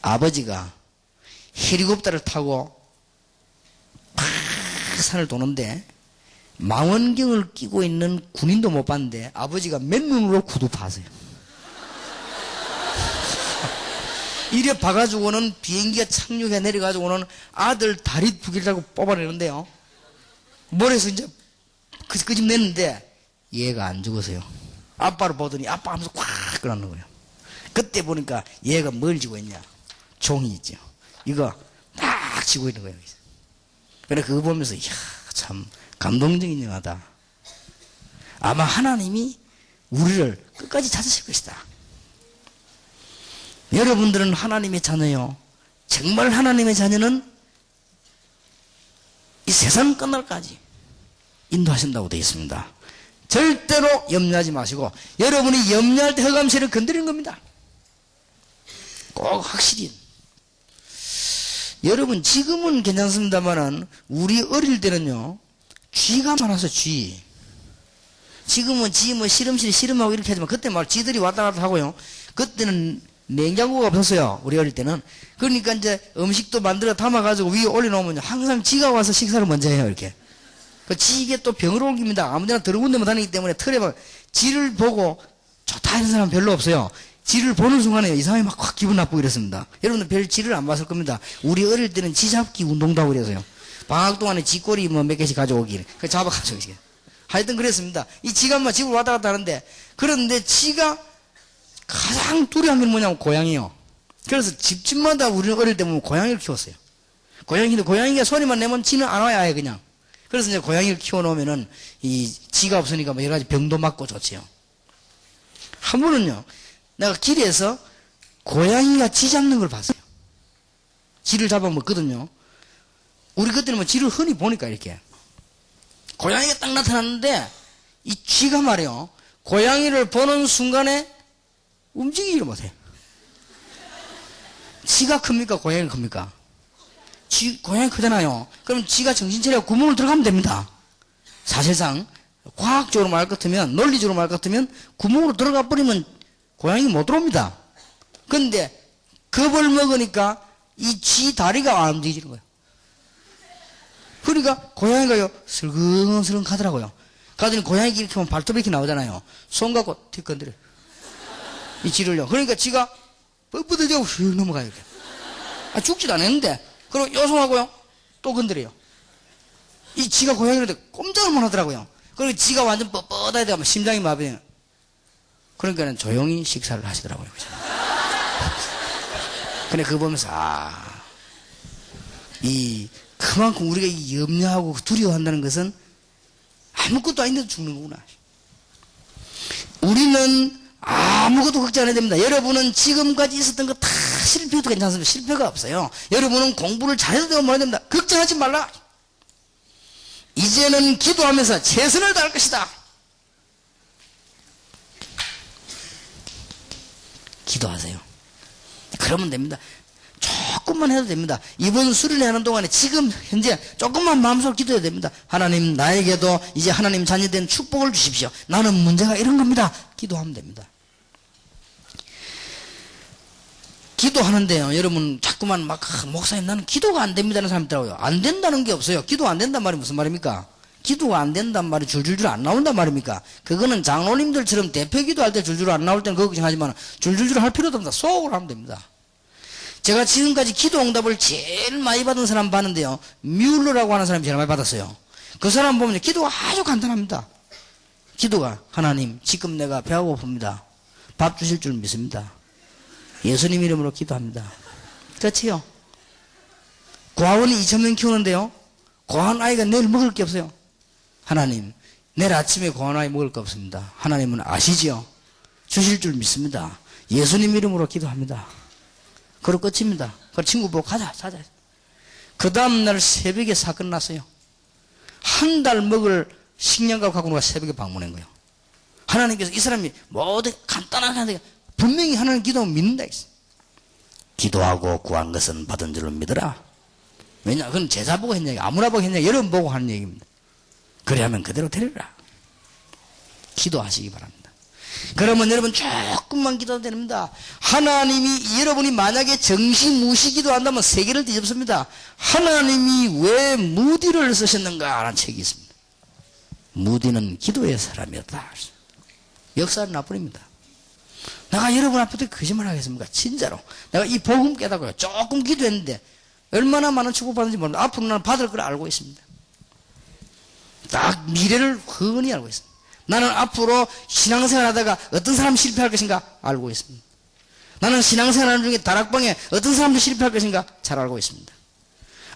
아버지가 헬리콥터를 타고 팍 산을 도는데 망원경을 끼고 있는 군인도 못 봤는데 아버지가 맨눈으로 구두 봤어요. 이래 봐가지고는 비행기가 착륙해 내려가지고는 아들 다리 2개를 잡고 뽑아내는데요. 머리에서 이제 그 집 냈는데 얘가 안 죽었어요. 아빠를 보더니 아빠 하면서 꽉 끌어안는 거예요. 그때 보니까 얘가 뭘 쥐고 있냐. 종이 있죠. 이거 딱 쥐고 있는 거예요. 그래 그거 보면서 이야 참 감동적인 영화다. 아마 하나님이 우리를 끝까지 찾으실 것이다. 여러분들은 하나님의 자녀요. 정말 하나님의 자녀는 이 세상 끝날까지 인도하신다고 되어 있습니다. 절대로 염려하지 마시고 여러분이 염려할 때 허감실을 건드리는 겁니다. 꼭 확실히. 여러분 지금은 괜찮습니다만은 우리 어릴 때는요 쥐가 많아서 쥐. 지금은 쥐 뭐 실험실에 실험하고 이렇게 하지만 그때 막 쥐들이 왔다 갔다 하고요. 그때는 냉장고가 없었어요. 우리 어릴 때는. 그러니까 이제 음식도 만들어 담아가지고 위에 올려놓으면 항상 쥐가 와서 식사를 먼저 해요. 이렇게. 그 쥐게 또 병으로 옮깁니다. 아무데나 더러운 데만 다니기 때문에 털에 막 쥐를 보고 좋다 이런 사람 별로 없어요. 쥐를 보는 순간에 이상하게 막 확 기분 나쁘고 이랬습니다. 여러분들 별 쥐를 안 봤을 겁니다. 우리 어릴 때는 쥐 잡기 운동도 하고 그래서요. 방학 동안에 쥐꼬리 뭐 몇 개씩 가져오길. 그 잡아가지고. 하여튼 그랬습니다. 이 쥐가 막 집을 왔다 갔다 하는데 그런데 쥐가 가장 두려운 게 뭐냐면 고양이요. 그래서 집집마다 우리는 어릴 때 보면 고양이를 키웠어요. 고양이가 소리만 내면 쥐는 안 와야 해 그냥. 그래서 이제 고양이를 키워놓으면은 이 쥐가 없으니까 뭐 여러 가지 병도 맞고 좋지요. 한 번은요, 내가 길에서 고양이가 쥐 잡는 걸 봤어요. 쥐를 잡아먹거든요. 우리 그때는 뭐 쥐를 흔히 보니까 이렇게. 고양이가 딱 나타났는데 이 쥐가 말이요. 고양이를 보는 순간에 움직이지를 못해. 쥐가 큽니까? 고양이가 큽니까? 고양이 크잖아요. 그럼 쥐가 정신 차려 구멍을 들어가면 됩니다. 사실상 과학적으로 말 같으면 논리적으로 말 같으면 구멍으로 들어가 버리면 고양이 못 들어옵니다. 그런데 겁을 먹으니까 이 쥐 다리가 안 움직이는 거예요. 그러니까 고양이가요 슬금슬금 가더라고요. 가더니 고양이 이렇게 하면 발톱이 이렇게 나오잖아요. 손 갖고 틱 건드려요. 이 쥐를요. 그러니까 쥐가 뻣뻣해지고 휙 넘어가요. 이렇게. 죽지도 않았는데 그리고 요송하고요 또 건드려요. 이 쥐가 고양이한테 꼼짝을 못 하더라고요. 그리고 쥐가 완전 뻣뻣하게 되면 심장이 마비돼요. 그러니까는 조용히 식사를 하시더라고요. 근데 그거 보면서 그만큼 우리가 이 염려하고 두려워한다는 것은 아무것도 아닌데도 죽는 거구나. 우리는 아무것도 걱정 안 해야 됩니다. 여러분은 지금까지 있었던 거 다 실패해도 괜찮습니다. 실패가 없어요. 여러분은 공부를 잘해도 되고 말아야 됩니다. 걱정하지 말라. 이제는 기도하면서 최선을 다할 것이다. 기도하세요. 그러면 됩니다. 조금만 해도 됩니다. 이번 수련회 하는 동안에 지금 현재 조금만 마음속으로 기도해야 됩니다. 하나님 나에게도 이제 하나님 자녀된 축복을 주십시오. 나는 문제가 이런 겁니다. 기도하면 됩니다. 기도하는데요. 여러분 자꾸만 막 목사님 나는 기도가 안 됩니다는 사람 있더라고요. 안 된다는 게 없어요. 기도 안 된단 말이 무슨 말입니까? 기도가 안 된단 말이 줄줄줄 안 나온단 말입니까? 그거는 장로님들처럼 대표 기도할 때 줄줄 안 나올 때는 그거 걱정하지만 줄줄줄 할 필요도 없습니다. 소옥을 하면 됩니다. 제가 지금까지 기도 응답을 제일 많이 받은 사람 봤는데요, 뮬러라고 하는 사람이 제일 많이 받았어요. 그 사람 보면 기도가 아주 간단합니다. 기도가, 하나님 지금 내가 배가 고픕니다. 밥 주실 줄 믿습니다. 예수님 이름으로 기도합니다. 그렇지요. 고아원이 2,000명 키우는데요, 고아원 아이가 내일 먹을 게 없어요. 하나님, 내일 아침에 고아원 아이 먹을 거 없습니다. 하나님은 아시지요. 주실 줄 믿습니다. 예수님 이름으로 기도합니다. 그리고 끝입니다. 그 친구 보고 가자. 그 다음날 새벽에 사건 났어요. 한 달 먹을 식량값 갖고 누가 새벽에 방문한 거예요. 하나님께서 이 사람이 모두 간단하게 분명히 하나님 기도하면 믿는다 했어요. 기도하고 구한 것은 받은 줄로 믿어라. 왜냐? 그건 제자 보고 했냐, 아무나 보고 했냐, 여러분 보고 하는 얘기입니다. 그래 하면 그대로 되리라. 기도하시기 바랍니다. 그러면 여러분 조금만 기도하면 됩니다. 하나님이, 여러분이 만약에 정시무시 기도한다면 세계를 뒤집습니다. 하나님이 왜 무디를 쓰셨는가 하는 책이 있습니다. 무디는 기도의 사람이었다. 역사를 나버립니다. 내가 여러분 앞에 거짓말 하겠습니까? 진짜로. 내가 이 복음 깨닫고요, 조금 기도했는데 얼마나 많은 축복받는지 모릅니다. 앞으로 나는 받을 걸 알고 있습니다. 딱 미래를 훤히 알고 있습니다. 나는 앞으로 신앙생활 하다가 어떤 사람이 실패할 것인가 알고 있습니다. 나는 신앙생활 하는 중에 다락방에 어떤 사람도 실패할 것인가 잘 알고 있습니다.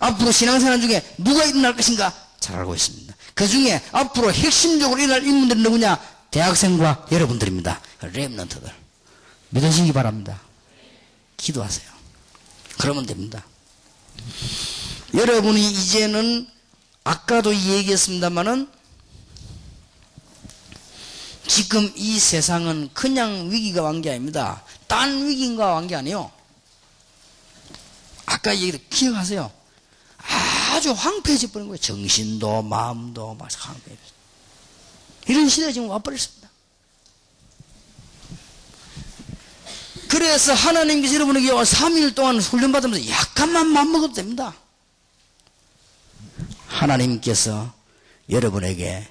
앞으로 신앙생활 중에 누가 일어날 것인가 잘 알고 있습니다. 그 중에 앞으로 핵심적으로 일어날 인물들은 누구냐? 대학생과 여러분들입니다. 렘넌트들. 믿으시기 바랍니다. 기도하세요. 그러면 됩니다. 여러분이 이제는 아까도 얘기했습니다마는 지금 이 세상은 그냥 위기가 온 게 아닙니다. 딴 위기인가 온 게 아니에요. 아까 얘기했던 기억하세요. 아주 황폐해져 버린 거예요. 정신도 마음도 막 황폐해져. 이런 시대가 지금 와버렸습니다. 그래서 하나님께서 여러분에게 3일 동안 훈련받으면서 약간만 맘먹어도 됩니다. 하나님께서 여러분에게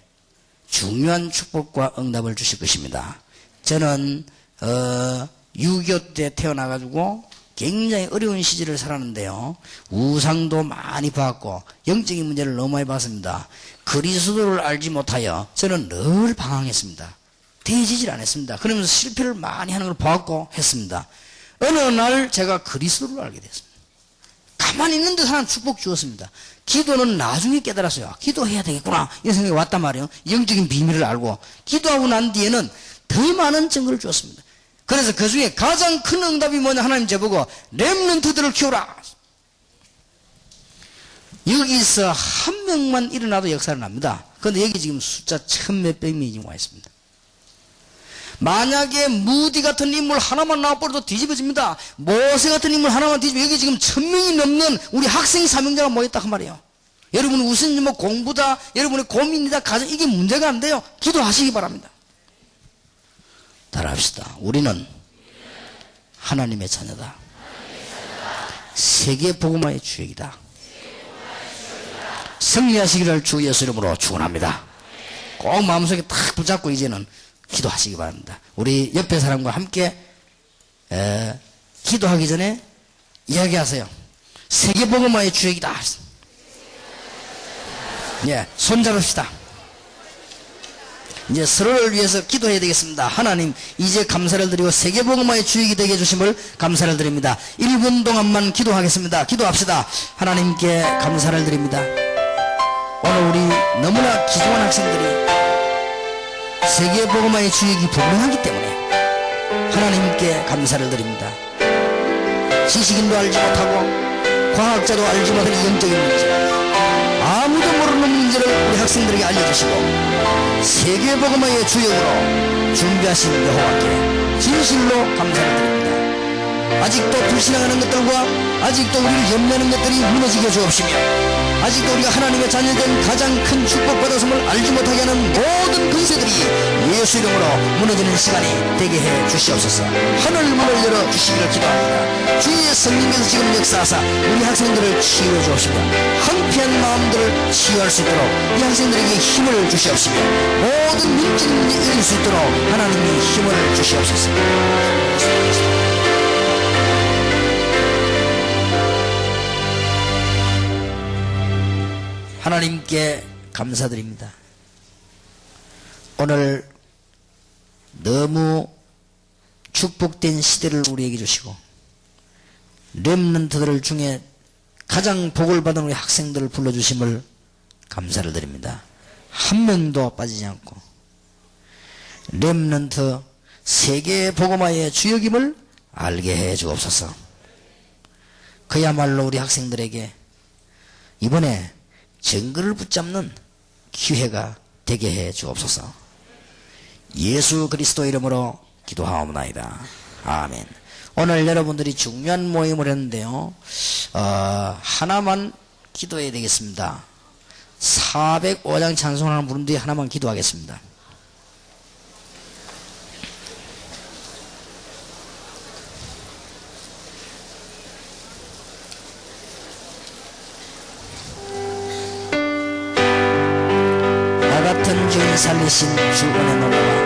중요한 축복과 응답을 주실 것입니다. 저는 6.25 때 태어나가지고 굉장히 어려운 시절을 살았는데요, 우상도 많이 봤고 영적인 문제를 너무 많이 봤습니다. 그리스도를 알지 못하여 저는 늘 방황했습니다. 대지질 않았습니다. 그러면서 실패를 많이 하는 걸 보았고 했습니다. 어느 날 제가 그리스도를 알게 됐습니다. 가만히 있는데 하나님 축복 주었습니다. 기도는 나중에 깨달았어요. 기도해야 되겠구나 이런 생각이 왔단 말이에요. 영적인 비밀을 알고 기도하고 난 뒤에는 더 많은 증거를 주었습니다. 그래서 그 중에 가장 큰 응답이 뭐냐? 하나님 저보고 렘넌트들을 키우라. 여기서 한 명만 일어나도 역사를 납니다. 그런데 여기 지금 숫자 1,000몇백 명이 지금 와 있습니다. 만약에 무디 같은 인물 하나만 나와버려도 뒤집어집니다. 모세 같은 인물 하나만 뒤집어. 여기 지금 1,000명이 넘는 우리 학생 사명자가 모였다 그 말이에요. 여러분 우선 뭐 공부다, 여러분의 고민이다, 가정, 이게 문제가 안 돼요. 기도하시기 바랍니다. 따라합시다. 우리는 하나님의 자녀다. 세계 복음화의 주역이다. 승리하시기를 주 예수 이름으로 축원합니다. 꼭 마음속에 딱 붙잡고 이제는 기도하시기 바랍니다. 우리 옆에 사람과 함께 기도하기 전에 이야기하세요. 세계 복음화의 주역이다. 예, 손잡읍시다. 이제 서로를 위해서 기도해야 되겠습니다. 하나님, 이제 감사를 드리고 세계복음화의 주역이 되게 해주심을 감사를 드립니다. 1분 동안만 기도하겠습니다. 기도합시다. 하나님께 감사를 드립니다. 오늘 우리 너무나 귀중한 학생들이 세계복음화의 주역이 분명하기 때문에 하나님께 감사를 드립니다. 지식인도 알지 못하고 과학자도 알지 못하는 영적인 문제, 아무도 모르는 문제를 우리 학생들에게 알려주시고 세계복음화의 주역으로 준비하신 여호와께 진실로 감사를 드립니다. 아직도 불신앙하는 것들과 아직도 우리를 염려하는 것들이 무너지게 주옵시며, 아직도 우리가 하나님의 자녀된 가장 큰 축복받았음을 알지 못하게 하는 모든 근세들이 예수 이름으로 무너지는 시간이 되게 해 주시옵소서. 하늘 문을 열어 주시기를 기도합니다. 주의 성령께서 지금 역사하사 우리 학생들을 치유해 주옵시며 황폐한 마음들을 치유할 수 있도록 이 학생들에게 힘을 주시옵시며 모든 문제를 이길 수 있도록 하나님이 힘을 주시옵소서. 하나님께 감사드립니다. 오늘 너무 축복된 시대를 우리에게 주시고 렘넌트들 중에 가장 복을 받은 우리 학생들을 불러주심을 감사를 드립니다. 한 명도 빠지지 않고 렘넌트 세계 복음화의 주역임을 알게 해 주옵소서. 그야말로 우리 학생들에게 이번에 정글을 붙잡는 기회가 되게 해 주옵소서. 예수 그리스도 이름으로 기도하옵나이다. 아멘. 오늘 여러분들이 중요한 모임을 했는데요. 하나만 기도해야 되겠습니다. 405장 찬송하는 부른 뒤에 하나만 기도하겠습니다. 나 같은 죄인 살리신 주 은혜 놀라와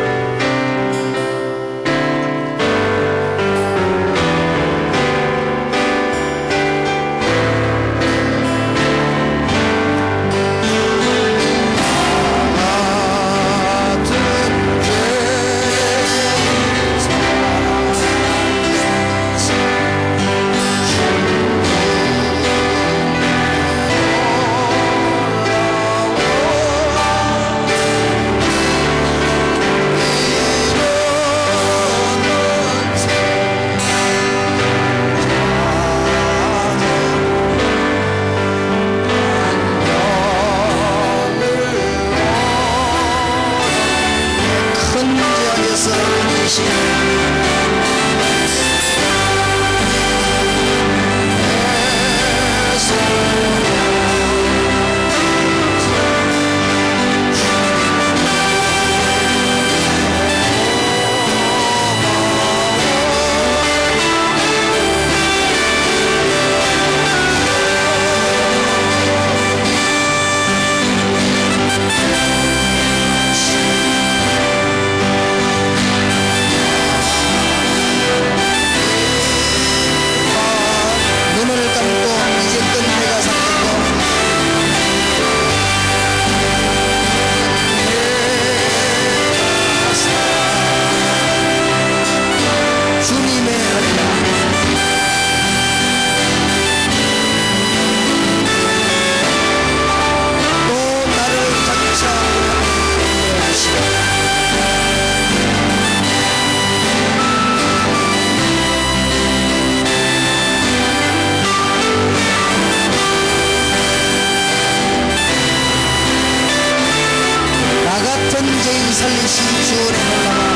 살리신 주 은혜 놀라와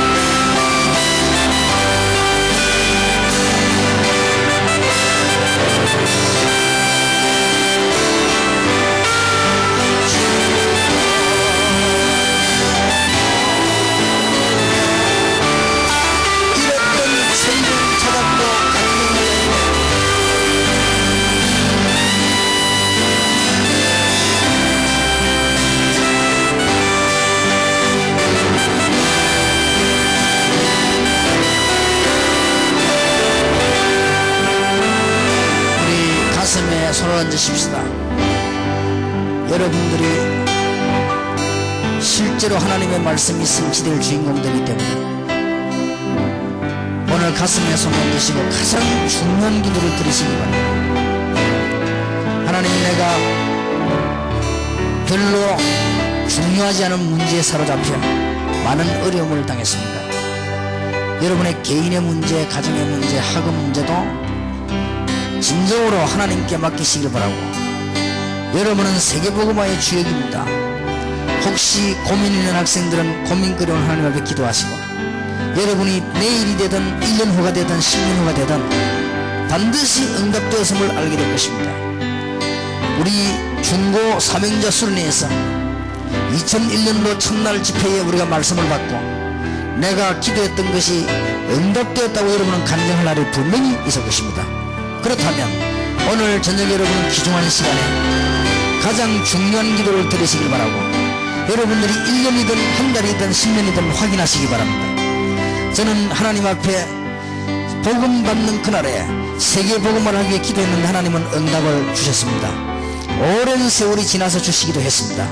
잃었던 생명 찾았고 가슴에 손을 얹으십시다. 여러분들이 실제로 하나님의 말씀이 성취될 주인공들이기 때문에 오늘 가슴에 손을 얹으시고 가장 중요한 기도를 드리시기 바랍니다. 하나님, 내가 별로 중요하지 않은 문제에 사로잡혀 많은 어려움을 당했습니다. 여러분의 개인의 문제, 가정의 문제, 학업 문제도 진정으로 하나님께 맡기시길 바라고, 여러분은 세계복음화의 주역입니다. 혹시 고민 있는 학생들은 고민거리온 하나님 앞에 기도하시고, 여러분이 내일이 되든 1년 후가 되든 10년 후가 되든 반드시 응답되었음을 알게 될 것입니다. 우리 중고 사명자 수련회에서 2001년도 첫날 집회에 우리가 말씀을 받고 내가 기도했던 것이 응답되었다고 여러분은 간증할 날이 분명히 있을 것입니다. 그렇다면 오늘 저녁 여러분은 귀중한 시간에 가장 중요한 기도를 드리시길 바라고, 여러분들이 1년이든 한 달이든 10년이든 확인하시기 바랍니다. 저는 하나님 앞에 복음 받는 그날에 세계 복음을 하기 위해 기도했는데 하나님은 응답을 주셨습니다. 오랜 세월이 지나서 주시기도 했습니다.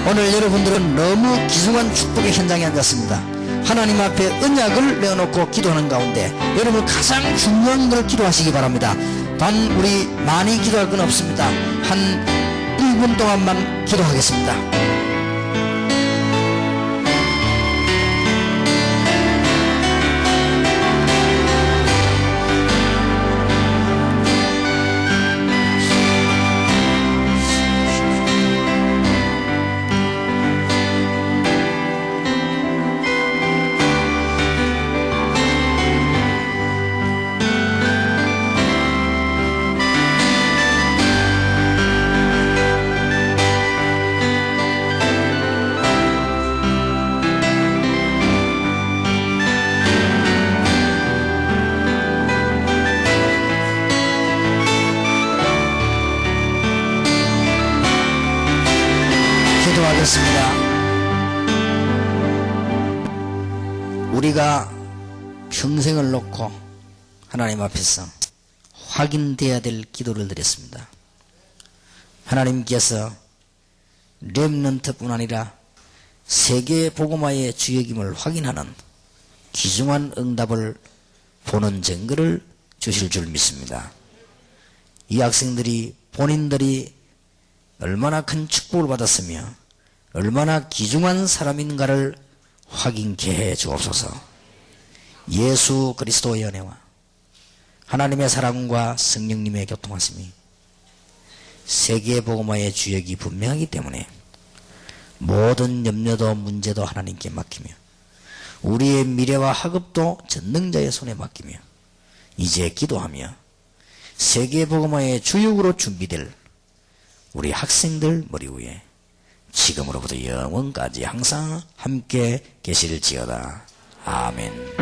오늘 여러분들은 너무 귀중한 축복의 현장에 앉았습니다. 하나님 앞에 언약을 내어놓고 기도하는 가운데 여러분 가장 중요한 걸 기도하시기 바랍니다. 단 우리 많이 기도할 건 없습니다. 한 1분 동안만 기도하겠습니다. 기도하겠습니다. 우리가 평생을 놓고 하나님 앞에서 확인돼야 될 기도를 드렸습니다. 하나님께서 렘넌트뿐 아니라 세계 복음화의 주역임을 확인하는 귀중한 응답을 보는 증거를 주실 줄 믿습니다. 이 학생들이 본인들이 얼마나 큰 축복을 받았으며 얼마나 귀중한 사람인가를 확인케 해 주옵소서. 예수 그리스도의 은혜와 하나님의 사랑과 성령님의 교통하심이 세계 복음화의 주역이 분명하기 때문에 모든 염려도 문제도 하나님께 맡기며 우리의 미래와 학업도 전능자의 손에 맡기며 이제 기도하며 세계 복음화의 주역으로 준비될 우리 학생들 머리 위에 지금으로부터 영원까지 항상 함께 계실지어다. 아멘.